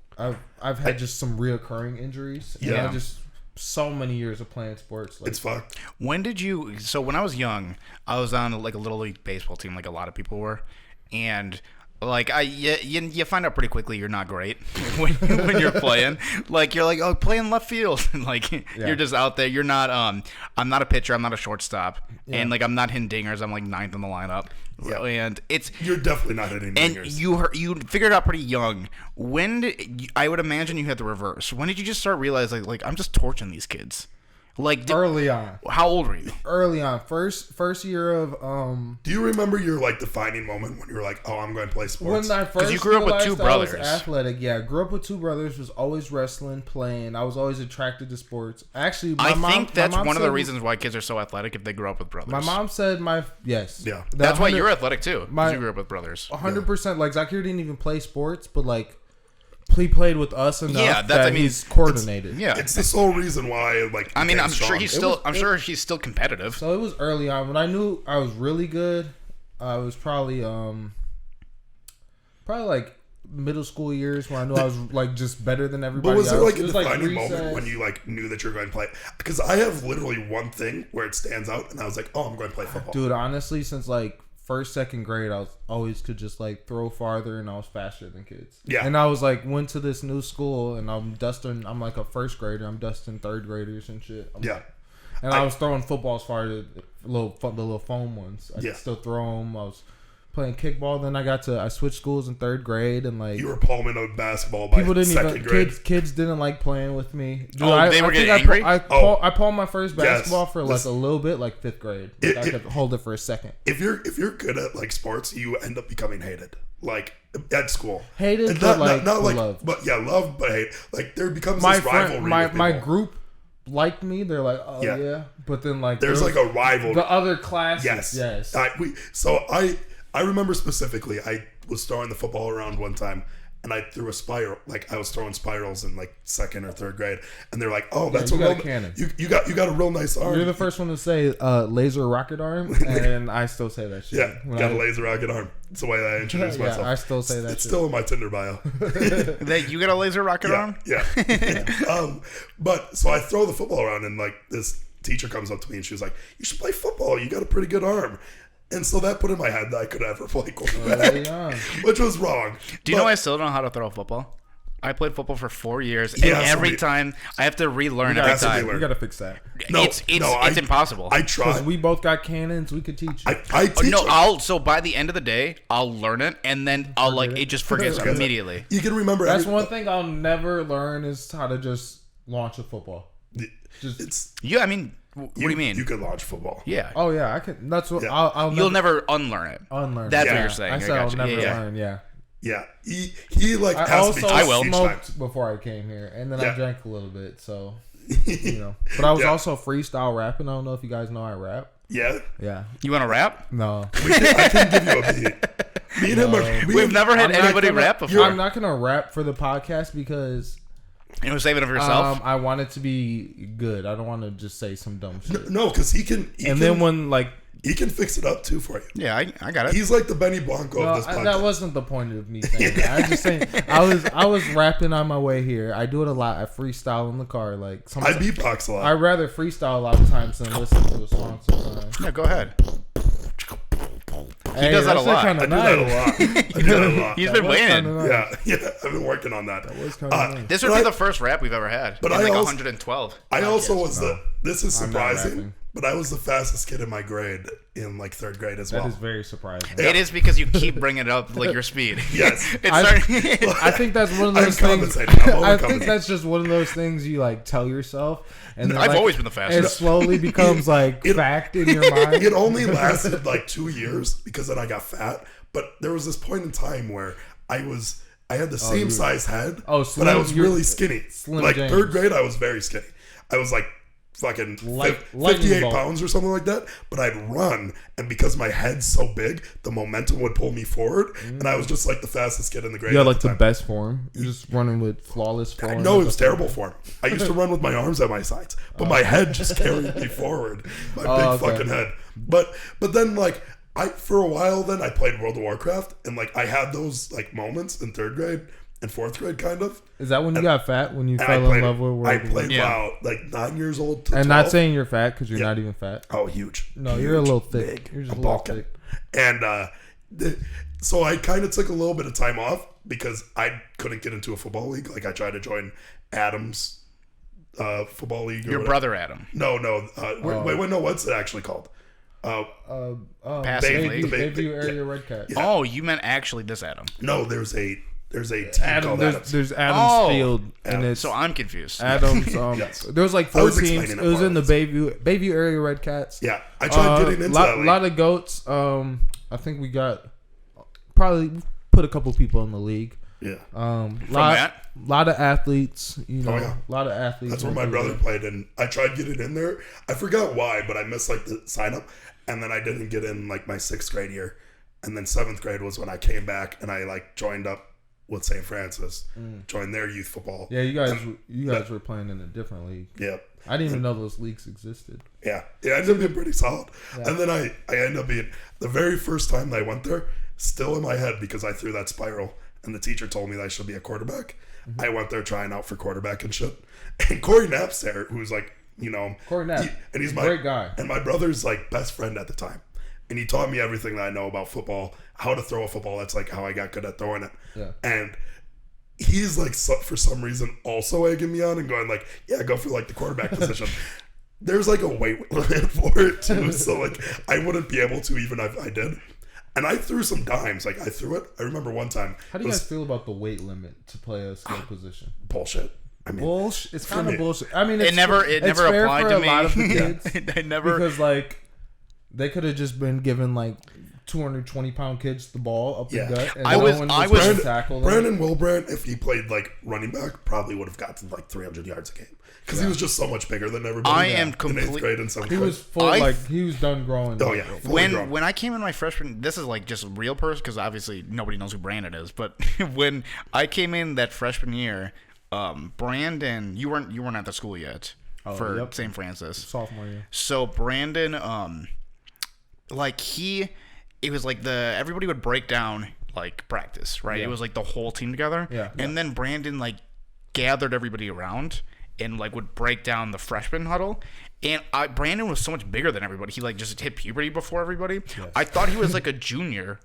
I've had just some reoccurring injuries. Yeah. And I just so many years of playing sports. Like, It's fucked. When I was young, I was on like a little league baseball team, like a lot of people were, and like you find out pretty quickly you're not great when you're playing. Like you're like, oh, play in left field. Like you're just out there. You're not. I'm not a pitcher. I'm not a shortstop. Yeah. And like I'm not hitting dingers. I'm like 9th in the lineup. Yeah. And you're definitely not hitting dingers. And you figured it out pretty young. I would imagine you had the reverse. When did you just start realizing like I'm just torching these kids? Like early on. How old were you? Early on, first year of. Do you remember your like defining moment when you were like, "Oh, I'm going to play sports"? When I first you grew up with 2 brothers. I was athletic. Yeah, I grew up with 2 brothers. Was always wrestling, playing. I was always attracted to sports. Actually, I think that's one of the reasons why kids are so athletic if they grew up with brothers. My mom said yes. Yeah, that's why you're athletic too. Because you grew up with brothers. 100%. Like Zakir didn't even play sports, but like. He played with us enough that he's coordinated. It's the sole reason why. Like, I mean, I'm sure he's still competitive. So it was early on when I knew I was really good. I was probably like middle school years when I knew I was like just better than everybody. But was there else. like a defining moment when you like knew that you're going to play? Because I have literally one thing where it stands out, and I was like, oh, I'm going to play football. Dude, honestly, since like first, second grade, I was always could just like throw farther, and I was faster than kids. Yeah. And I was like, went to this new school, and I'm like a first grader. I'm dusting third graders and shit. And I was throwing football as far as the little foam ones. I could still throw them. I was playing kickball. Then I switched schools in third grade, and like you were palming out basketball by second grade. Kids didn't like playing with me. Dude, they were getting angry. I palmed my first basketball for like a little bit, like 5th grade. I could hold it for a second. If you're good at like sports, you end up becoming hated. Like at school, hated, and but not like loved. But yeah, loved, but hate. Like there becomes this rivalry. My group liked me. They're like, oh yeah. But then like there's like a rival. The other classes, yes. I remember specifically, I was throwing the football around one time, and I threw a spiral. Like I was throwing spirals in like 2nd or 3rd grade, and they're like, "Oh, that's you a got real a cannon. You got a real nice arm." You're the first one to say laser rocket arm, and I still say that shit. Yeah, got a laser rocket arm. It's the way that I introduce myself. I still say that. It's shit. still in my Tinder bio. That you got a laser rocket arm? Yeah. But so I throw the football around, and like this teacher comes up to me, and she was like, "You should play football. You got a pretty good arm." And so that put in my head that I could ever play quarterback, which was wrong. Do you know I still don't know how to throw a football? I played football for 4 years, and every time I have to relearn every time. You gotta fix that. It's impossible. I tried. Because we both got cannons, we could teach you. I teach them. So by the end of the day, I'll learn it, and then I'll like it just forgets immediately. You can remember. That's one thing I'll never learn is how to just launch a football. I mean, what do you mean? You can launch football. Yeah. Oh yeah, I can. That's what I'll. You'll never unlearn it. That's what you're saying. I said I'll never learn. Yeah. Yeah, he like I has to be I will. smoked before I came here, and then I drank a little bit. So, but I was also freestyle rapping. I don't know if you guys know I rap. Yeah. You want to rap? No. I can give you a beat. Me and him We've never had anybody rap before. I'm not gonna rap for the podcast because you want to save it for yourself. I want it to be good. I don't want to just say some dumb shit. No, because he can. Then when like. He can fix it up too for you. Yeah, I got it. He's like the Benny Blanco of this podcast. That wasn't the point of me saying that. I was just saying I was rapping on my way here. I do it a lot. I freestyle in the car. Like I beatbox a lot. I'd rather freestyle a lot of times than listen to a song sometimes. Yeah, go ahead. He does that a lot. I do that a lot. He's been waiting. Yeah. I've been working on that. Was kind of nice. This would be the first rap we've ever had. But I like 112. I also was this is surprising, but I was the fastest kid in my grade in like 3rd grade as well. That is very surprising. It is because you keep bringing it up like your speed. Yes. I think that's one of those things. I think that's just one of those things you like tell yourself. And I've always been the fastest. It slowly becomes like fact in your mind. It only lasted like 2 years because then I got fat. But there was this point in time where I had the same size head, but I was really skinny. Like James. 3rd grade, I was very skinny. I was like fucking 58 pounds or something like that. But I'd run, and because my head's so big, the momentum would pull me forward, and I was just like the fastest kid in the grade. You had like the best form. You're just running with flawless form. No, it was terrible form. I used to run with my arms at my sides, but my head just carried me forward. My big fucking head. But then like. For a while then I played World of Warcraft, and like I had those like moments in 3rd grade and 4th grade kind of. Is that when you got fat? When you fell in love with World of Warcraft? I played WoW like 9 years old to 12. And not saying you're fat because you're not even fat. Oh, huge. No, you're a little thick. Big. You're just a little thick. And so I kind of took a little bit of time off because I couldn't get into a football league. Like I tried to join Adam's football league. Your brother Adam. No. Wait, no. What's it actually called? Bayview Area Red Cat. Yeah. Oh, you meant actually this Adam. No, there's a team called Adams. There's Adams Field, and it's so I'm confused. Adams. Yes. There was like 4 teams. It was in the Bayview Area Red Cats. Yeah, I tried getting into that league. A lot of goats. I think we got probably put a couple people in the league. Yeah. Lot of athletes, a lot of athletes. That's where my brother played, and I tried getting in there. I forgot why, but I missed like the sign up, and then I didn't get in like my 6th grade year, and then 7th grade was when I came back and I like joined up with St. Francis, joined their youth football. Yeah, you guys were playing in a different league. Yeah. I didn't even know those leagues existed. Yeah, I ended up being pretty solid, and then I ended up being the very first time I went there, still in my head because I threw that spiral. And the teacher told me that I should be a quarterback. Mm-hmm. I went there trying out for quarterback and shit. And Corey Knapp's there, who's like, Corey Knapp, and he's my great guy, and my brother's like best friend at the time. And he taught me everything that I know about football, how to throw a football. That's like how I got good at throwing it. Yeah. And he's like, for some reason, also egging me on and going like, yeah, go for like the quarterback position. There's like a weight limit for it too, so like I wouldn't be able to even if I did. And I threw some dimes. Like, I threw it. I remember one time. How do you guys feel about the weight limit to play a skill position? Bullshit. I mean, bullshit. It's kind of bullshit. I mean, it never applied to me. A lot of the kids. It never. Because, like, they could have just been given, like, 220-pound kids the ball up the gut. And I was tackle Brandon Wilbrand, if he played like running back, probably would have gotten like 300 yards a game because he was just so much bigger than everybody. I am completely. In 8th grade and 7th grade. He was full, he was done growing. Oh yeah. When I came in my freshman, this is like just a real person because obviously nobody knows who Brandon is. But when I came in that freshman year, Brandon, you weren't at the school yet for St. Francis. Sophomore year. So Brandon, it was like everybody would break down like practice, right? Yeah. It was like the whole team together. Yeah. And then Brandon like gathered everybody around and like would break down the freshman huddle. And Brandon was so much bigger than everybody. He like just hit puberty before everybody. Yes. I thought he was like a junior.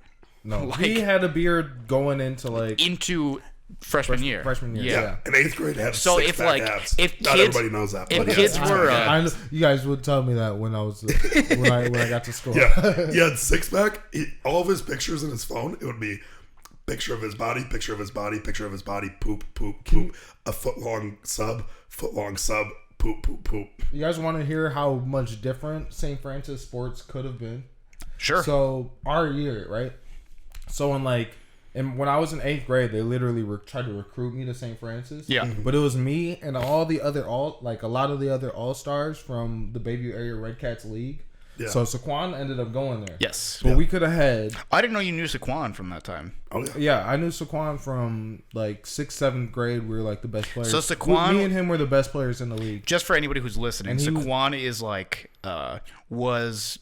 No, he had a beard going into freshman year. Yeah. In 8th grade, had so six fat abs. Not everybody knows that. If kids were, you guys would tell me that when I was when I got to school. Yeah, he had six pack. All of his pictures in his phone, it would be picture of his body, picture of his body, picture of his body, poop, poop, poop, a foot long sub, poop, poop, poop. You guys want to hear how much different St. Francis sports could have been? Sure. So our year, right? So when I was in 8th grade, they literally tried to recruit me to St. Francis. Yeah. But it was me and all the other a lot of the other all-stars from the Bayview Area Red Cats League. Yeah. So Saquon ended up going there. Yes. But we could have had... I didn't know you knew Saquon from that time. Oh, yeah. Yeah, I knew Saquon from 6th, 7th grade. We were like the best players. So Saquon... Me and him were the best players in the league. Just for anybody who's listening, Saquon is was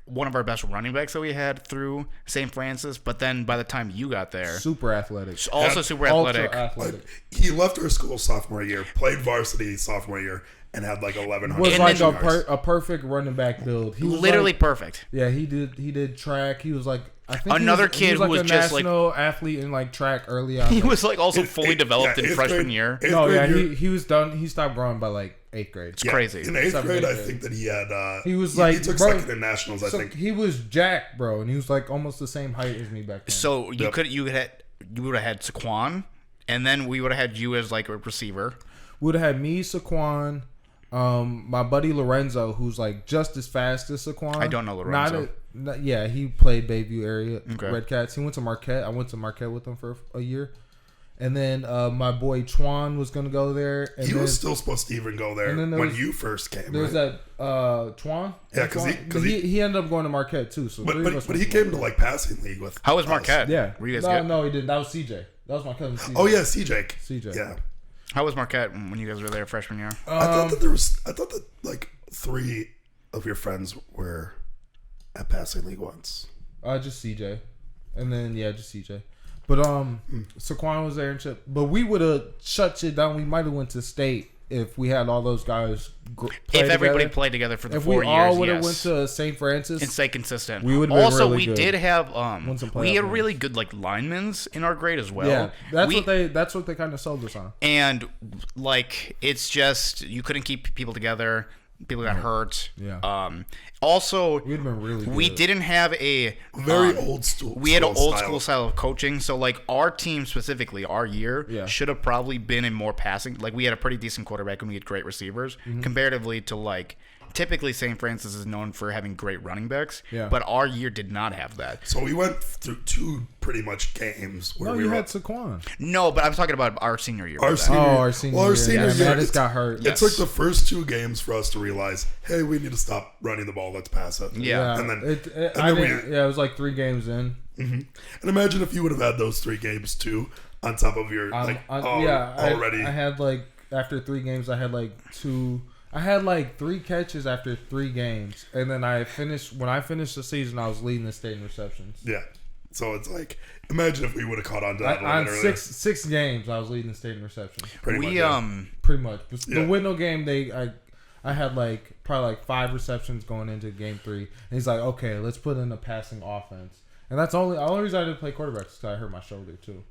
one of our best running backs that we had through St. Francis, but then by the time you got there... Super athletic. Also super athletic. He left our school sophomore year, played varsity sophomore year, and had 1,100 was like a perfect running back build. He was literally perfect. Yeah, he did track. He was I think another kid who was a just national athlete in track early on. He was also fully developed in freshman year. He was done. He stopped growing by 8th grade. It's crazy. In 8th grade, I think that he had. He was he took second in nationals. I think he was jacked, bro, and he was almost the same height as me back then. So you would have had Saquon, and then we would have had you as a receiver. We would have had me, Saquon. My buddy Lorenzo, who's just as fast as Saquon. I don't know Lorenzo. Yeah, he played Bayview area Red Cats. He went to Marquette. I went to Marquette with him for a year. And then my boy Chuan was going to go there. And he was still supposed to even go there when you first came. There's that Chuan. Yeah, because he ended up going to Marquette too. So but he came to passing league with. How was Marquette? Yeah. Were you guys good? No, he didn't. That was CJ. That was my cousin CJ. Oh yeah, CJ. Yeah. How was Marquette when you guys were there freshman year? I thought that 3 of your friends were at passing league once. Just CJ, and then just CJ. But Saquon was there and shit. But we would have shut shit down. We might have went to state if we had all those guys. If everybody played together for the 4 years, if we all would have went to St. Francis and stay consistent, we would have been also really good. Did have we had really good linemen in our grade as well. Yeah, that's what they kind of sold us on. And it's just you couldn't keep people together. People got hurt. Yeah. Also, we'd been really good. We didn't have a very old school. We had an old school style of coaching. So our team specifically, our year should have probably been in more passing. We had a pretty decent quarterback and we had great receivers comparatively to typically St. Francis is known for having great running backs. Yeah. But our year did not have that. So we went through 2 pretty much games where we had Saquon. No, but I'm talking about our senior year. Our senior year. I just got hurt. It took the first 2 games for us to realize, hey, we need to stop running the ball. Let's pass it. Yeah. And then it was 3 games in. Mm-hmm. And imagine if you would have had those 3 games too on top of your already. I had after 3 games, I had 2. I had 3 catches after 3 games, and then when I finished the season, I was leading the state in receptions. Yeah, so it's imagine if we would have caught on to that on 6 games, I was leading the state in receptions. Pretty much. The Whitnell game, I had probably 5 receptions going into game 3, and he's like, okay, let's put in a passing offense, and that's the only reason I didn't play quarterback is because I hurt my shoulder too.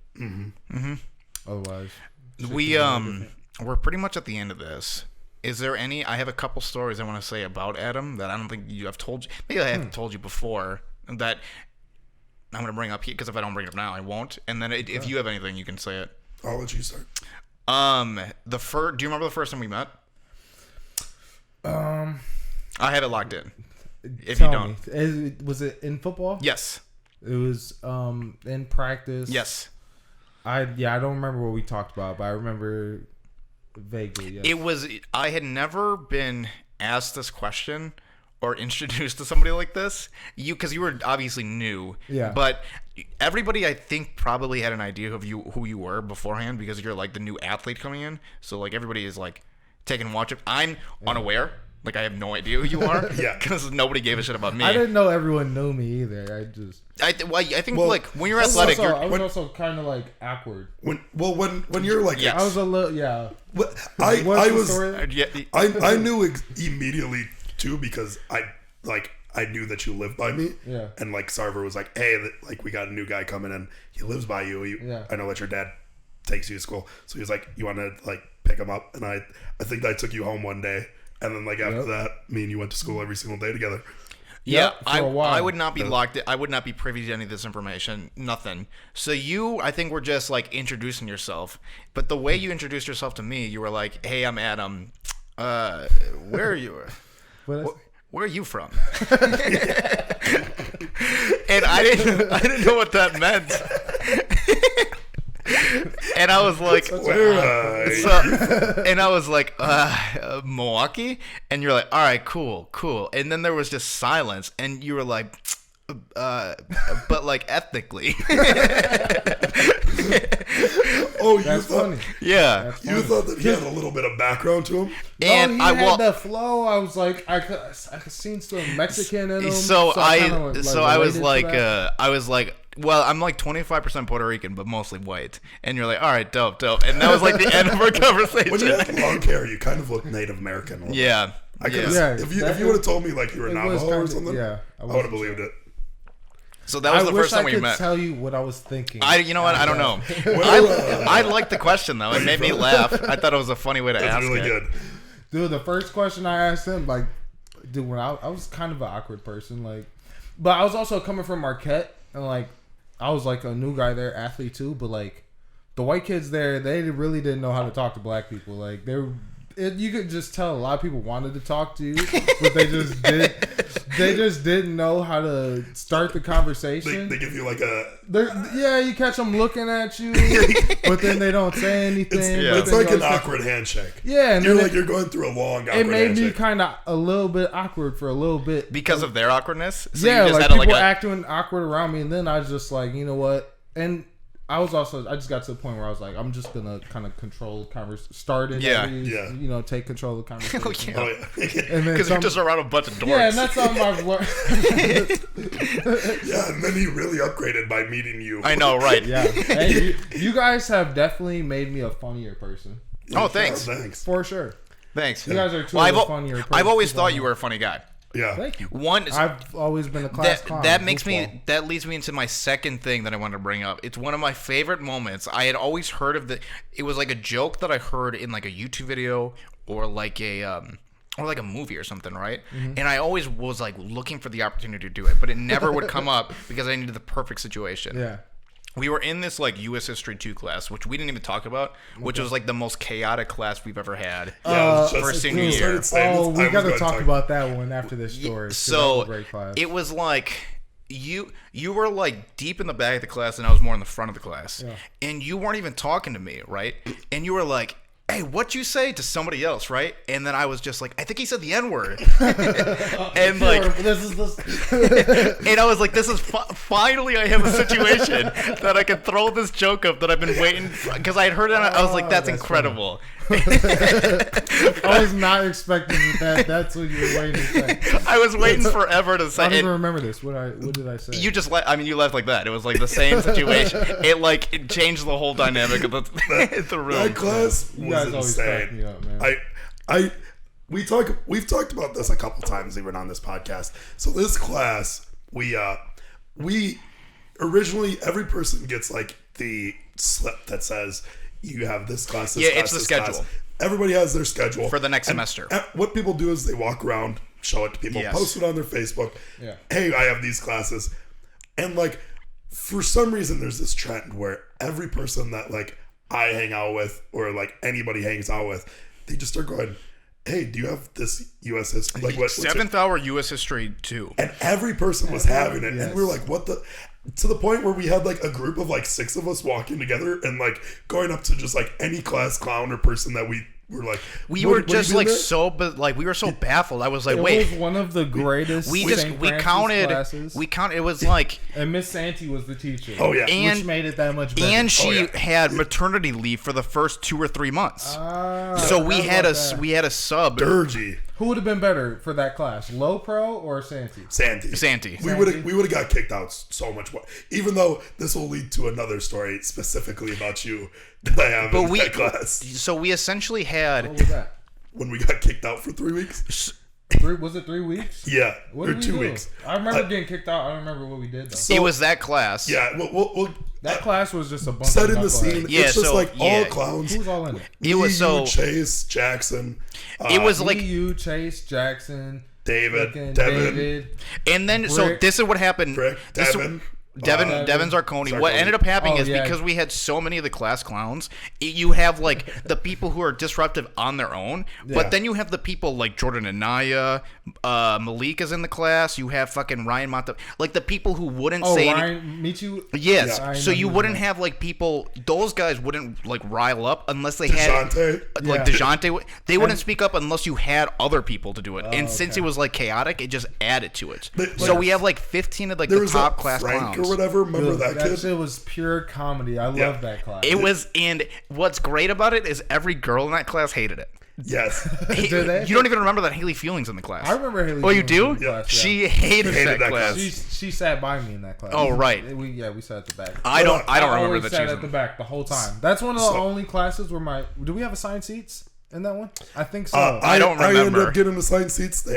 Otherwise, we're pretty much at the end of this. Is there any? I have a couple stories I want to say about Adam that I don't think you have told you. Maybe I haven't told you before that I'm going to bring up here because if I don't bring it up now, I won't. And then if you have anything, you can say it. I'll let you start. Do you remember the first time we met? I have it locked in. If you don't, was it in football? Yes. It was in practice. Yes. I don't remember what we talked about, but I remember vaguely. Yes. It was. I had never been asked this question or introduced to somebody like this. Because you were obviously new. Yeah. But everybody, I think, probably had an idea of who you were beforehand because you're like the new athlete coming in. So like everybody is like taking watch of. I'm unaware. Like, I have no idea who you are. Yeah. Because nobody gave a shit about me. I didn't know everyone knew me either. I think, like, when you're athletic, I was also kind of, like, awkward. When you're, like... Yes. I was a little... Yeah. I knew immediately, too, because I knew that you lived by me. Yeah. And, like, Sarver was like, hey, like, we got a new guy coming in. He lives by you. I know that your dad takes you to school. So he was like, you want to, like, pick him up? And I think I took you home one day. And then, like, after that, me and you went to school every single day together. Yeah, I would not be locked in. I would not be privy to any of this information. Nothing. So you, I think, were just, like, introducing yourself. But the way you introduced yourself to me, you were like, hey, I'm Adam. Where are you? Where are you from? And I didn't know what that meant. And I was like, and I was like, Milwaukee? And you're like, all right, cool. And then there was just silence, and you were like, but like ethnically. That's funny. Yeah. You thought that he had a little bit of background to him? And he had the flow. I was like, I could seen some Mexican in him. So I was like, well, I'm like 25% Puerto Rican, but mostly white. And you're like, all right, dope. And that was like the end of our conversation. When you had long hair, you kind of look Native American. Yeah. If you would have told me like you were Navajo or something, I would have believed it. So that was the first time we met. I tell you what I was thinking. You know what? I don't know. I liked the question though. It made me laugh. I thought it was a funny way to ask it. That's really good. Dude, the first question I asked him, like, dude, when I was kind of an awkward person, like, but I was also coming from Marquette, and like, I was like a new guy there, athlete too, but like, the white kids there, they really didn't know how to talk to black people. Like, you could just tell a lot of people wanted to talk to you, but they just didn't know how to start the conversation. They give you like you catch them looking at you, but then they don't say anything. It's like an awkward handshake. Yeah, and you're going through a long awkward handshake. It made me kind of a little bit awkward for a little bit because of their awkwardness. So yeah, you just like people acting awkward around me, and then I was just like, you know what, and. I just got to the point where I was like, I'm just gonna kind of control conversation. Take control of the conversation. Because you're just around a bunch of dorks. Yeah, and that's something I've learned. Yeah, and then he really upgraded by meeting you. I know, right? Yeah, hey, you guys have definitely made me a funnier person. Oh, thanks. For sure. Thanks. You guys are two of the funnier person. I've always thought you were a funny guy. Yeah. Thank you. I've always been a class clown. That leads me into my second thing that I wanted to bring up. It's one of my favorite moments. I had always heard of it was like a joke that I heard in like a YouTube video or like a movie or something, right? Mm-hmm. And I always was like looking for the opportunity to do it, but it never would come up because I needed the perfect situation. Yeah. We were in this like U.S. History 2 class, which we didn't even talk about, which was like the most chaotic class we've ever had for senior year. We got to talk about that one after this story. So it was like you were like deep in the back of the class, and I was more in the front of the class, and you weren't even talking to me, right? And you were like, hey, what'd you say to somebody else, right? And then I was just like, I think he said the N-word. And like, and I was like, this is finally I have a situation that I can throw this joke up that I've been waiting, because I had heard it, and I was like, that's incredible. I was not expecting that's what you were waiting to say. I was waiting forever to say. I don't even remember this. What did I say? You just you left like that. It was like the same situation. It changed the whole dynamic of the room. That class was insane. Me up, man. We've talked about this a couple times even on this podcast. So this class, we originally every person gets like the slip that says you have this class, this class, it's the this schedule. Class. Everybody has their schedule for the next semester. What people do is they walk around, show it to people, post it on their Facebook. Yeah. Hey, I have these classes, and like for some reason, there's this trend where every person that like I hang out with or like anybody hangs out with, they just start going, hey, do you have this U.S. history? Like what? 7th hour U.S. history 2. And every person was having it, and we were like, what the? to the point where we had like a group of like 6 of us walking together and like going up to just like any class clown or person that we were like, we were just like so, but like we were so baffled. I was like, wait, it was one of the greatest. we counted. Classes. We counted. It was like, and Miss Santee was the teacher. Oh yeah, which made it that much better. And she had maternity leave for the first 2 or 3 months. So we had a sub. Dirgy. Who would have been better for that class, Low Pro or Santee? Santee. We would have got kicked out so much more. Even though this will lead to another story specifically about you that I have in that class. So we essentially had. What was that? When we got kicked out for 3 weeks. Was it 3 weeks? Yeah, what or did 2 we do? weeks. I remember getting kicked out. I don't remember what we did though. So, it was that class. Yeah, that class was just a bunch set of in the scene. Yeah, it's just so, like all clowns. Who was all in it? It was so Chase, Jackson. It was like you, Chase, Jackson, Devin, and then Brick, so this is what happened. Devin Zarconi. What ended up happening is because we had so many of the class clowns, you have like the people who are disruptive on their own, but then you have the people like Jordan and Naya, Malik is in the class. You have fucking Ryan Monta, like the people who wouldn't say. Ryan, meet you. Yes, yeah. So you wouldn't have like people. Those guys wouldn't like rile up unless they had like DeJounte. They wouldn't speak up unless you had other people to do it. And since it was like chaotic, it just added to it. So we have like 15 of like the top class clowns or whatever. Remember that kid? That shit was pure comedy. I love that class. It was, and what's great about it is every girl in that class hated it. Yes. You don't even remember that Haley Feelings in the class. I remember Haley. Oh, you do? Class, She hated that class. She sat by me in that class. Oh, right. We sat at the back. I don't remember that. Sat at the back the whole time. That's one of the only classes where do we have assigned seats in that one? I think so. I don't remember. I ended up getting assigned seats.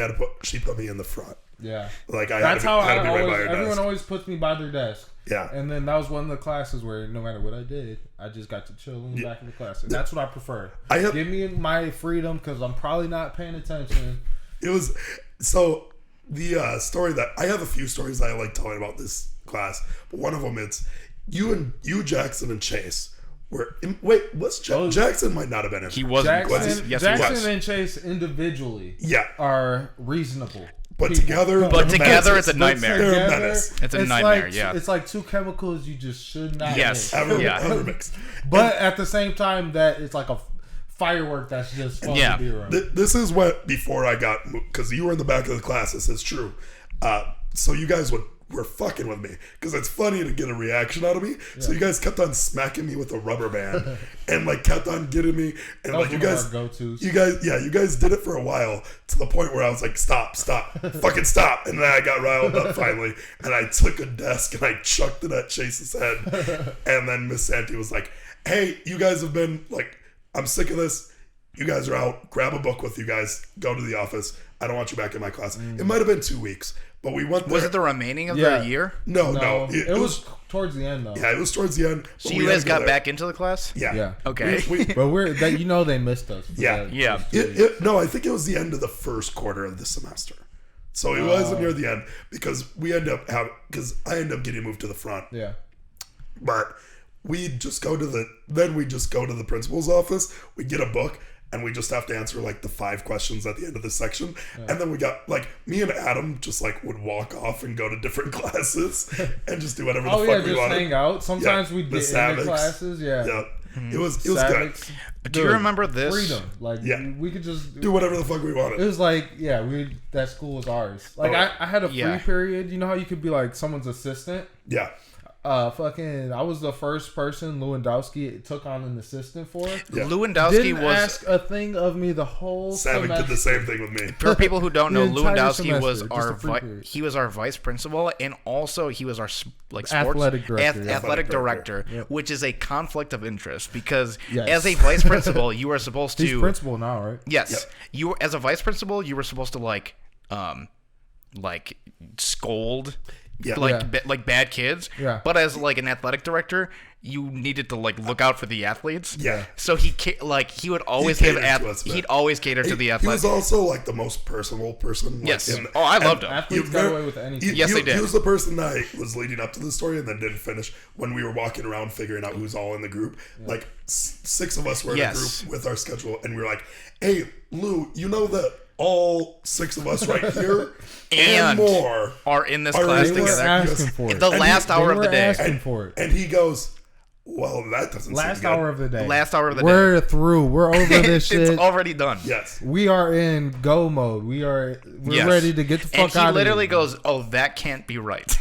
She put me in the front. Yeah. Like That's how everyone always puts me by their desk. Yeah. And then that was one of the classes where no matter what I did, I just got to chill in the back of the class. And that's what I prefer. Give me my freedom because I'm probably not paying attention. It was so the story that I have a few stories that I like telling about this class, but one of them it's you, Jackson, and Chase. Jackson might not have been in. He wasn't. Yes, he was. Jackson and Chase individually are reasonable. But together, it's a nightmare. They're a menace. It's a nightmare. It's like two chemicals you just should not ever mix. But at the same time, that it's like a firework that's just fun to be around. This is what before I got because you were in the back of the class. This is true. So you guys were fucking with me because it's funny to get a reaction out of me. So you guys kept on smacking me with a rubber band and like kept on getting me and like you guys did it for a while to the point where I was like stop fucking stop, and then I got riled up finally and I took a desk and I chucked it at Chase's head and then Miss Santee was like, hey, you guys have been like, I'm sick of this, you guys are out, grab a book with you guys, go to the office, I don't want you back in my class. It might have been 2 weeks. But we went there. Was it the remaining of the year? No. It was towards the end, though. Yeah, it was towards the end. So you guys got back into the class? Yeah. Okay. But they missed us. Yeah. No, I think it was the end of the first quarter of the semester. So it wasn't near the end because I ended up getting moved to the front. Yeah. But we just go to the principal's office. We get a book. And we just have to answer like the 5 questions at the end of the section. Yeah. And then we got like me and Adam just like would walk off and go to different classes and just do whatever the fuck we wanted. Just hang out. Sometimes we'd get into classes. Yeah. It was good. Do you remember this? Freedom. Like we could just do whatever the fuck we wanted. It was like, that school was ours. Like I had a free period. You know how you could be like someone's assistant? Yeah. I was the first person Lewandowski took on an assistant for. Yeah. Lewandowski didn't ask a thing of me the whole semester. Savick did the same thing with me. For people who don't know, Lewandowski was our vice principal, and also he was our sports athletic director, which is a conflict of interest because as a vice principal, you are supposed to. He's principal now, right? Yes, you as a vice principal, you were supposed to like scold. Like bad kids. Yeah. But as like an athletic director, you needed to like look out for the athletes. Yeah. So he would always he'd always cater to the athletes. He was also like the most personable person. Yes. I loved him. Athletes got away with anything. Yes, they did. He was the person that was leading up to the story and then didn't finish when we were walking around figuring out who's all in the group. Yeah. Like 6 of us were in a group with our schedule, and we were like, "Hey, Lou, you know that all 6 of us right here and more are in this class They were together. asking for it. The last hour of the day. Asking for it. And he goes, well, that doesn't Last seem good. hour of the day. Last hour of the day. We're through. We're over this shit. It's already done. Yes. We are in go mode. We're Yes. ready to get the fuck and out of here. he literally goes, oh, that can't be right.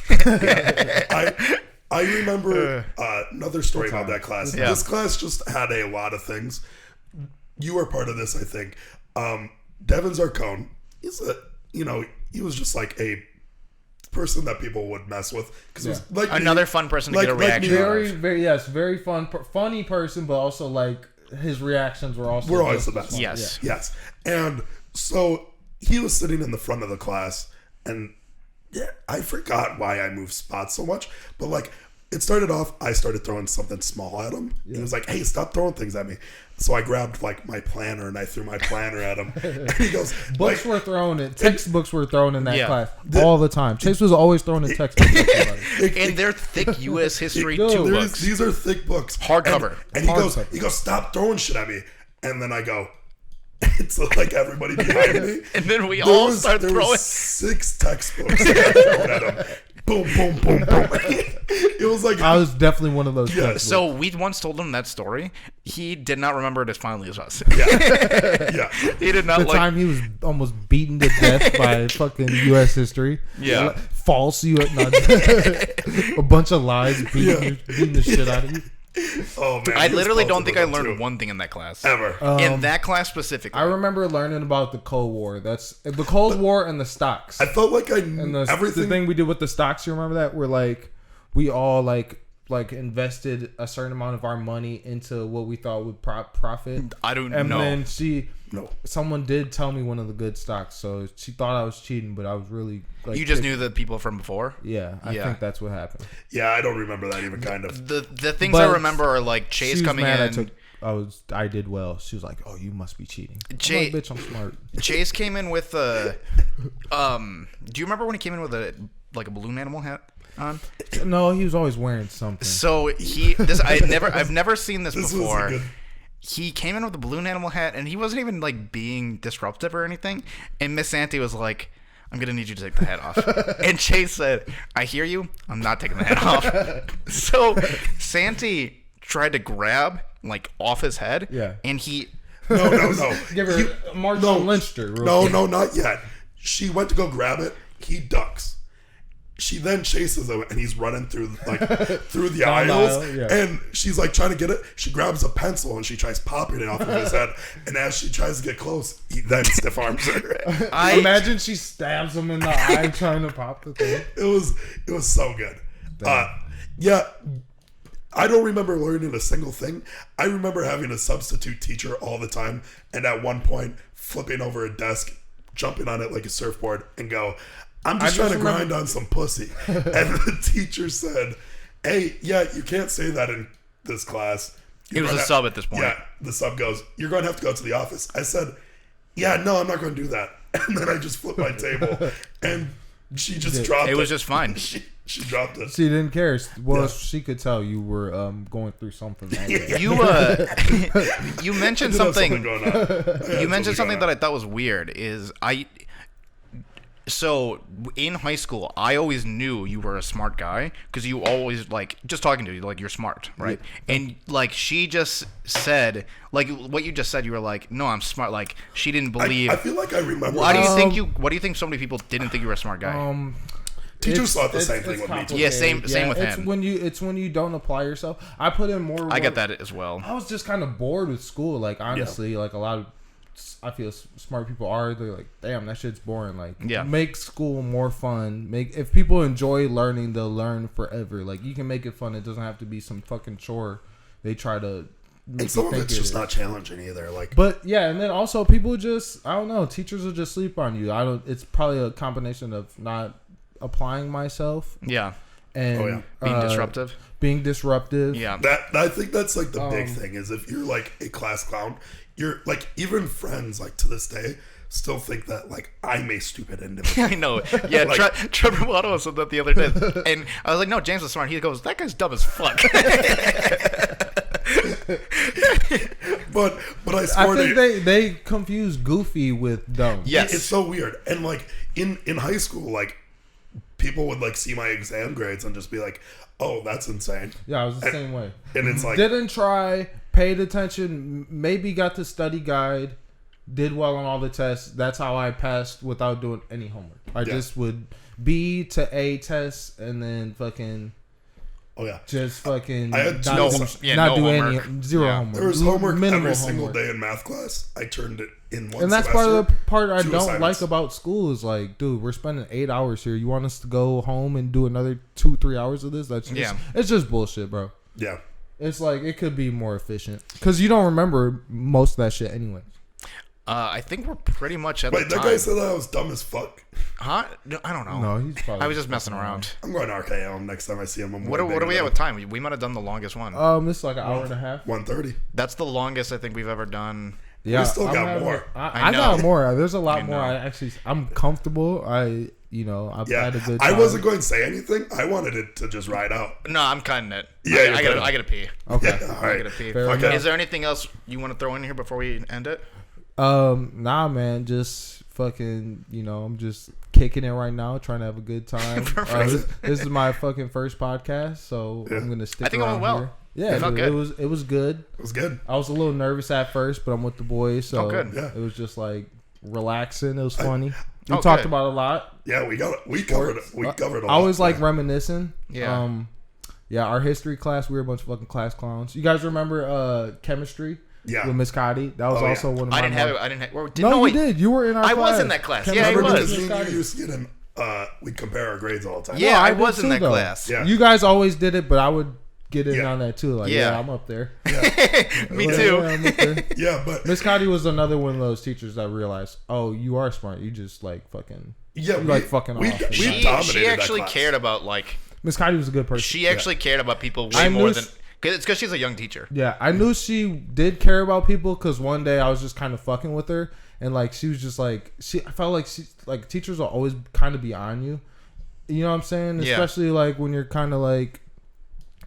I remember another story about that class. Yeah. This class just had a lot of things. You were part of this, I think. Devin Zarcone, he was just like a person that people would mess with because it was like another fun person to get a reaction. Very fun, funny person, but also like his reactions were also always the best. Yes. And so he was sitting in the front of the class, and I forgot why I moved spots so much, but like it started off, I started throwing something small at him. Yeah. He was like, "Hey, stop throwing things at me." So I grabbed like my planner and I threw my planner at him. And he goes, "Books were thrown in. Textbooks were thrown in that class all the time. Chase was always throwing in textbooks." And they're thick U.S. history Dude, 2 books. These are thick books, hardcover. And he goes, "Stop throwing shit at me." And then I go, it's like everybody behind me. And then we all start throwing. There was 6 textbooks that I thrown at him. Boom, boom, boom, boom. It was like I was definitely one of those. Yeah. So we once told him that story. He did not remember it as fondly as us. Yeah. He did not the time he was almost beaten to death by fucking U.S. history. Yeah. False U.S. A bunch of lies beating the shit out of you. Oh man! I literally don't think I learned one thing in that class. Ever. In that class specifically. I remember learning about the Cold War. That's the Cold War and the stocks. I felt like I knew and everything. The thing we did with the stocks, you remember that? We're like, we all like invested a certain amount of our money into what we thought would profit. I don't know. And then someone did tell me one of the good stocks, so she thought I was cheating, but I was really. Like, you just knew the people from before? Yeah, I think that's what happened. Yeah, I don't remember that even kind of. The things I remember are like Chase coming in. I did well. She was like, "Oh, you must be cheating." I'm like, bitch, I'm smart. Chase came in with a. Do you remember when he came in with a balloon animal hat on? No, he was always wearing something. So I've never seen this before. He came in with a balloon animal hat, and he wasn't even like being disruptive or anything. And Miss Santy was like, "I'm gonna need you to take the hat off." And Chase said, "I hear you. I'm not taking the hat off." So Santy tried to grab off his head. Yeah. And he. No. Give her Marshall Lynch her. No, not yet. She went to go grab it. He ducks. She then chases him, and he's running through the aisles. Yeah. And she's like trying to get it. She grabs a pencil and she tries popping it off of his head. And as she tries to get close, he then stiff arms her. I imagine she stabs him in the eye trying to pop the thing. It was so good. Yeah. I don't remember learning a single thing. I remember having a substitute teacher all the time, and at one point flipping over a desk, jumping on it like a surfboard, and go, "I'm just trying to grind on some pussy." And the teacher said, "Hey, yeah, you can't say that in this class." He was a sub at this point. Yeah, the sub goes, "You're going to have to go to the office." I said, "Yeah, no, I'm not going to do that." And then I just flipped my table, and she just dropped it. It was just fine. She dropped it. She didn't care. Well, she could tell you were going through something. You mentioned something. You mentioned something that I thought was weird. So in high school, I always knew you were a smart guy because you always just talking to you you're smart, right? Yeah. And she just said what you just said. You were like, "No, I'm smart." She didn't believe. I feel like I remember. Why do you think so many people didn't think you were a smart guy? Teachers thought the same thing with me too. Yeah, same with him. It's when you don't apply yourself. I put in more work. I get that as well. I was just kind of bored with school. Honestly, a lot of I feel smart people are. They're like, "Damn, that shit's boring." Make school more fun. If people enjoy learning, they'll learn forever. You can make it fun. It doesn't have to be some fucking chore. They try to. And some of it's just not challenging either. But yeah, and then also people just I don't know. Teachers will just sleep on you. It's probably a combination of not applying myself. Yeah. And being disruptive. Yeah. I think that's the big thing is if you're a class clown, you're even friends to this day still think that I'm a stupid individual. I know. Yeah, Trevor Waddle said that the other day, and I was like, "No, James is smart." He goes, "That guy's dumb as fuck." but I I scored think they confuse goofy with dumb. Yes. It's so weird. And like in high school, like people would like see my exam grades and just be like, "Oh, that's insane." Yeah, I was the same way. And it's like, Didn't try, paid attention, maybe got the study guide, did well on all the tests. That's how I passed without doing any homework. I just would B to A tests and then fucking oh yeah, just fucking I had not no do, hom- yeah, not no do homework. any zero Yeah. homework. there was homework Minimal every single homework. day in math class. I turned it in one. And that's part of the semester, part I 2 don't assignments. like about school is like, dude, we're spending 8 hours here. You want us to go home and do another 2-3 hours of this? That's just, it's just bullshit, bro. Yeah. It's like it could be more efficient because you don't remember most of that shit anyway. I think we're pretty much at Wait, the that time. guy said that I was dumb as fuck. Huh? No, I don't know. No, he's probably. I was just messing around. I'm going to RKO him next time I see him. I'm What are we at with time? We might have done the longest one. This is like an hour and a half. 1:30. That's the longest I think we've ever done. Yeah, We still I'm got having- more. I know. got more. There's a I lot more. know. I'm comfortable. I've Yeah, had a good I time. wasn't going to say anything. I wanted it to just ride out. No, I'm cutting it. Yeah, you're I cutting. gotta pee. Okay. Yeah, all I right. gotta pee. Fair Okay. enough. Is there anything else you want to throw in here before we end it? Nah, man. Just fucking. I'm just kicking it right now, trying to have a good time. This is my fucking first podcast, so I'm gonna stick. I think it went around well. here. Yeah, It felt dude, good. it was good. It was good. I was a little nervous at first, but I'm with the boys, so Oh, good. Yeah. it was just like relaxing. It was funny. We Oh, talked good. about a lot. Yeah, we got it. We covered it. We covered a lot. I always like yeah. reminiscing. Yeah. Yeah, our history class, we were a bunch of fucking class clowns. You guys remember chemistry? Yeah. With Miss Cotty? That was Oh, also yeah. one of my I didn't have it. mo- I didn't have. Or, No, wait. you did. You were in our I class. was in that class. Chemistry Yeah, I Remember with was. because me Miss and you Cotty. used to get in, we'd compare our grades all the time. Yeah, I did was in too, that though. class. Yeah. You guys always did it, but I would get in Yeah. on that too. Like, Yeah. yeah, I'm up there. Me Yeah, too. I'm up there. Yeah, but Miss Cotty was another one of those teachers that realized, oh, you are smart. You just like fucking. yeah, You like fucking we, off. we She dominated that actually class. cared about like Miss Cotty was a good person. she actually cared about people I way more knew than. Cause it's because she's a young teacher. Yeah, I knew she did care about people because one day I was just kind of fucking with her, and like she was just like I felt like she like teachers will always kind of be on you, you know what I'm saying? Yeah. Especially like when you're kind of like,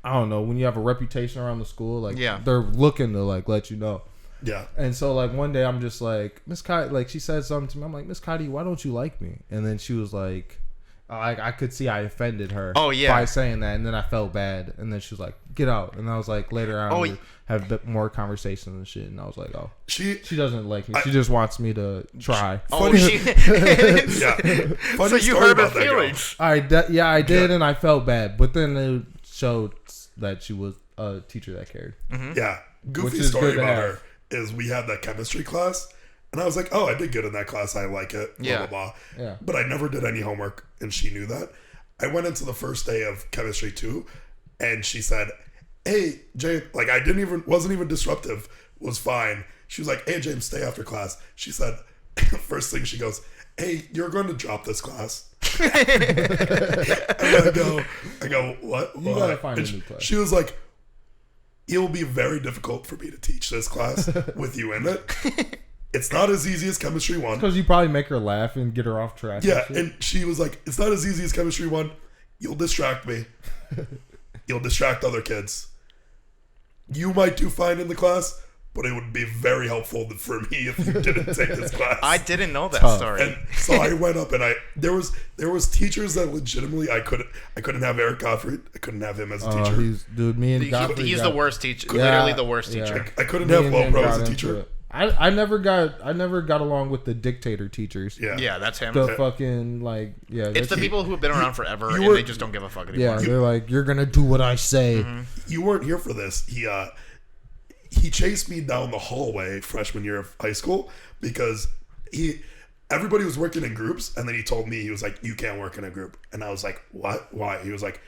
I don't know, when you have a reputation around the school, like Yeah. they're looking to like let you know. Yeah. And so like one day I'm just like, Miss Cotty, like she said something to me. I'm like, Miss Cotty, why don't you like me? And then she was like, I could see I offended her. Oh, yeah. By saying that, and then I felt bad. And then she was like, get out. And I was like, later on, we have a bit more conversations and shit. And I was like, oh, She doesn't like me. She just wants me to try. Oh, Funny- she. yeah. Funny So you story hurt her about that girl. feelings. I did, Yeah. and I felt bad. But then it showed that she was a teacher that cared. Yeah. Goofy is story good to about have. her is we had that chemistry class, and I was like, oh, I did good in that class. I like it. Blah, Yeah. blah, blah. Yeah. But I never did any homework, and she knew that. I went into the first day of chemistry 2, and she said, hey, James, like I wasn't even disruptive, was fine. She was like, hey, James, stay after class. She said, first thing she goes, hey, you're going to drop this class. And I go, what? You gotta find And a new class. She was like, it will be very difficult for me to teach this class with you in it. It's not as easy as chemistry 1. Because you probably make her laugh and get her off track. Yeah, shit. and she was like, it's not as easy as chemistry 1. You'll distract me. You'll distract other kids. You might do fine in the class, but it would be very helpful for me if you didn't take this class. I didn't know that Tough. story. And so I went up and there was teachers that legitimately I couldn't have Eric Gottfried. I couldn't have him as a teacher. Me and Godfrey He's got- the worst teacher. Yeah, Literally the worst yeah. teacher. I couldn't me have and Low him Pro got as a into teacher. it. I never got along with the dictator teachers. Yeah. Yeah, that's him. The fucking like It's the people who have been around forever you and were- they just don't give a fuck yeah, anymore. they're like, you're gonna do what I say. You weren't here for this. He chased me down the hallway freshman year of high school because everybody was working in groups, and then he told me, he was like, you can't work in a group. And I was like, what? Why? He was like,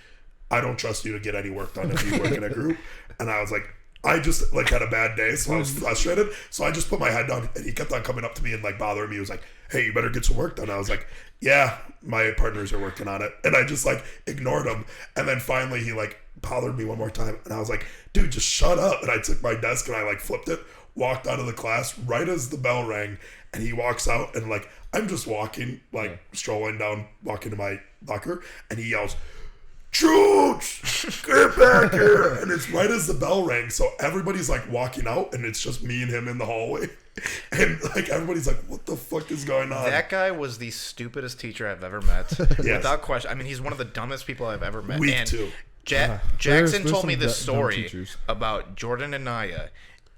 I don't trust you to get any work done if you work in a group. And I was like, I just like had a bad day, so I was frustrated. So I just put my head down, and he kept on coming up to me and like bothering me. He was like, hey, you better get some work done. I was like, yeah, my partners are working on it. And I just like ignored him. And then finally he like bothered me one more time, and I was like, dude, just shut up. And I took my desk and I like flipped it, walked out of the class right as the bell rang, and he walks out, and like I'm just walking, like strolling down, walking to my locker, and he yells, Chooch, get back here. And it's right as the bell rang. So everybody's like walking out and it's just me and him in the hallway. And like everybody's like, what the fuck is going on? That guy was the stupidest teacher I've ever met. Yes. Without question. I mean, he's one of the dumbest people I've ever met. Weak and too. Jackson there's told me some this dumb story teachers. about Jordan and Naya.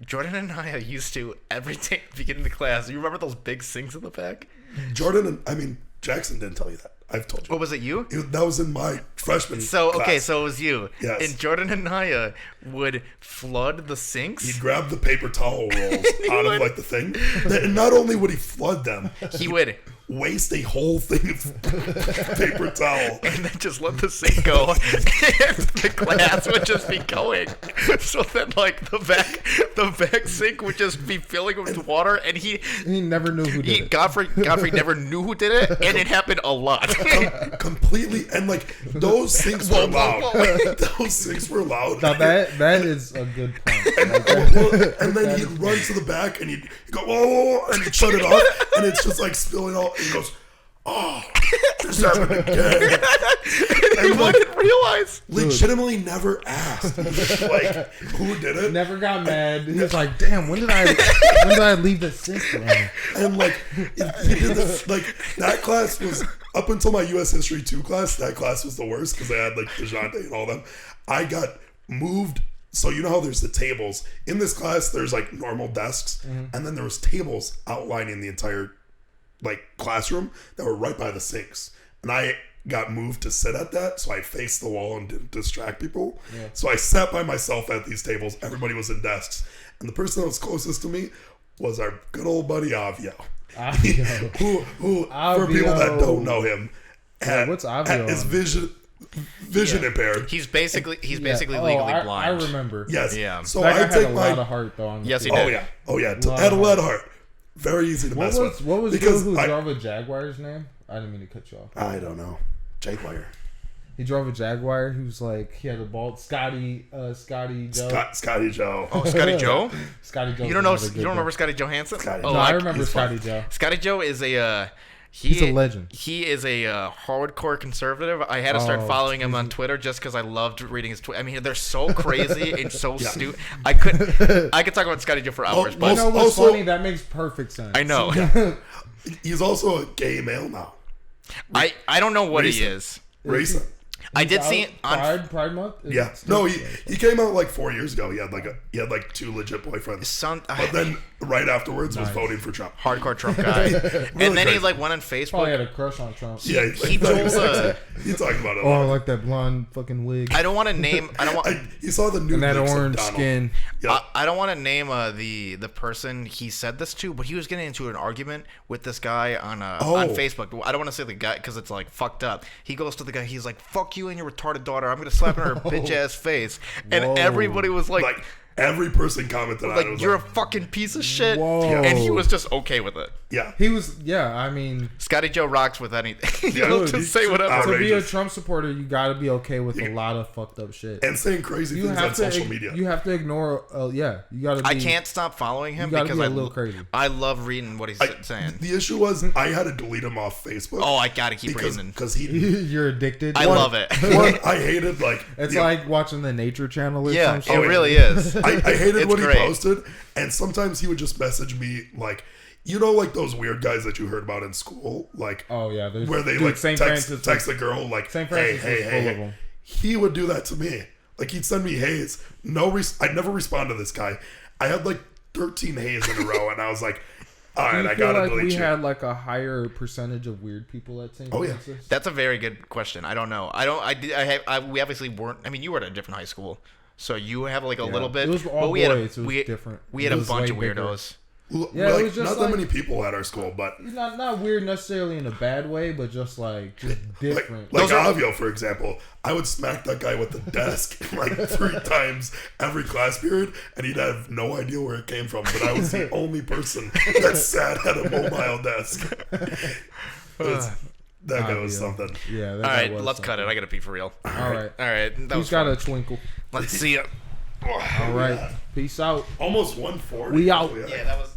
Jordan and Naya used to, every day at the beginning of the class, you remember those big sinks in the back? Jackson didn't tell you that. I've told you. What was it, you? That was in my freshman class. So it was you. Yes. And Jordan and Naya would flood the sinks. He'd grab the paper towel rolls out of like the thing. And not only would he flood them, He would waste a whole thing of paper towel. and then just let the sink go, and the class would just be going. So then, like the back sink would just be filling with water, and he never knew who did it. Godfrey never knew who did it, and it happened a lot. Completely, and like those sinks were loud. whoa. Those sinks were loud. Now that is a good point. And then he'd run to the back and he'd go, oh, and he'd shut it off, and it's just like spilling out. And he goes, oh, this happened again. He wouldn't realize. Legitimately never asked. Like, who did it? Never got mad. He was like, "Damn, when did I leave the sink running?" And like, he did this. Like, that class was up until my U.S. History 2 class. That class was the worst because I had like DeJounte and all them. I got moved. So you know how there's the tables in this class? There's like normal desks, and then there was tables outlining the entire like classroom that were right by the sinks, and I got moved to sit at that, so I faced the wall and didn't distract people. Yeah. So I sat by myself at these tables. Everybody was in desks, and the person that was closest to me was our good old buddy Avio. who for people that don't know him, what's Avio? His vision impaired. He's basically legally blind. I remember. Yes. Yeah. So that guy I had take a my lot of heart though. On the Yes, he field. did. Oh yeah. Had a lead heart. Very easy to mess with. What was the dude who drove a Jaguar's name? I didn't mean to cut you off. I don't know. Jaguar. He drove a Jaguar. He was like, he had a bald Scotty Joe. Scotty Joe. Oh, Scotty Joe. Scotty Joe. You don't know? You don't remember Scotty Johansson? No, I remember Scotty Joe. Scotty Joe is a. He's a legend. He is a hardcore conservative. I had to start following him on Twitter just because I loved reading his Twitter. I mean, they're so crazy and so stupid. I could talk about Scotty Joe for hours. But you know what's funny? That makes perfect sense. I know. He's also a gay male now. I don't know what he is. Recent. I did see it on Pride Month. Yeah. No, he came out like 4 years ago. He had like 2 legit boyfriends. But then right afterwards was voting for Trump. Hardcore Trump guy. And then he like went on Facebook. Probably had a crush on Trump. Yeah, he told he talked about it. Oh, I like that blonde fucking wig. I don't want to name. You saw the new and that orange skin. Yep. I don't want to name the person he said this to, but he was getting into an argument with this guy on Facebook. I don't want to say the guy because it's like fucked up. He goes to the guy. He's like, "Fuck you and your retarded daughter. I'm gonna slap in her bitch ass face." And everybody was like every person commented on it. Like, you're a fucking piece of shit. Whoa. And he was just okay with it. Yeah. He was, I mean. Scotty Joe rocks with anything. Just say whatever. outrageous. To be a Trump supporter, you gotta be okay with a lot of fucked up shit. And saying crazy things on social media. You have to ignore, you gotta be. I can't stop following him because be a little crazy. I love reading what he's saying. The issue was I had to delete him off Facebook. Oh, I gotta keep reading. Because You're addicted. I love it. One, I hated like. It's like watching the Nature Channel or yeah, something. it really is. I hated what he posted, and sometimes he would just message me like, you know, like those weird guys that you heard about in school, like, oh yeah, where they like text a girl like, hey. He would do that to me. Like he'd send me haze. I'd never respond to this guy. I had like 13 haze in a row, and I was like, all right, I gotta delete you. We had like a higher percentage of weird people at St. Francis. That's a very good question. I don't know. We obviously weren't. I mean, you were at a different high school. So you have like a little bit. It was all boys. It was different. We had a bunch of weirdos. Yeah, it was just not that many people at our school, but not weird necessarily in a bad way, but just different. Like Avio, for example, I would smack that guy with the desk like 3 times every class period, and he'd have no idea where it came from. But I was the only person that sat at a mobile desk. That guy was something. Yeah. All right, let's cut it. I gotta pee for real. All right. He's got a twinkle. Let's see it. All right. Peace out. Almost 140. We out. Yeah, that was.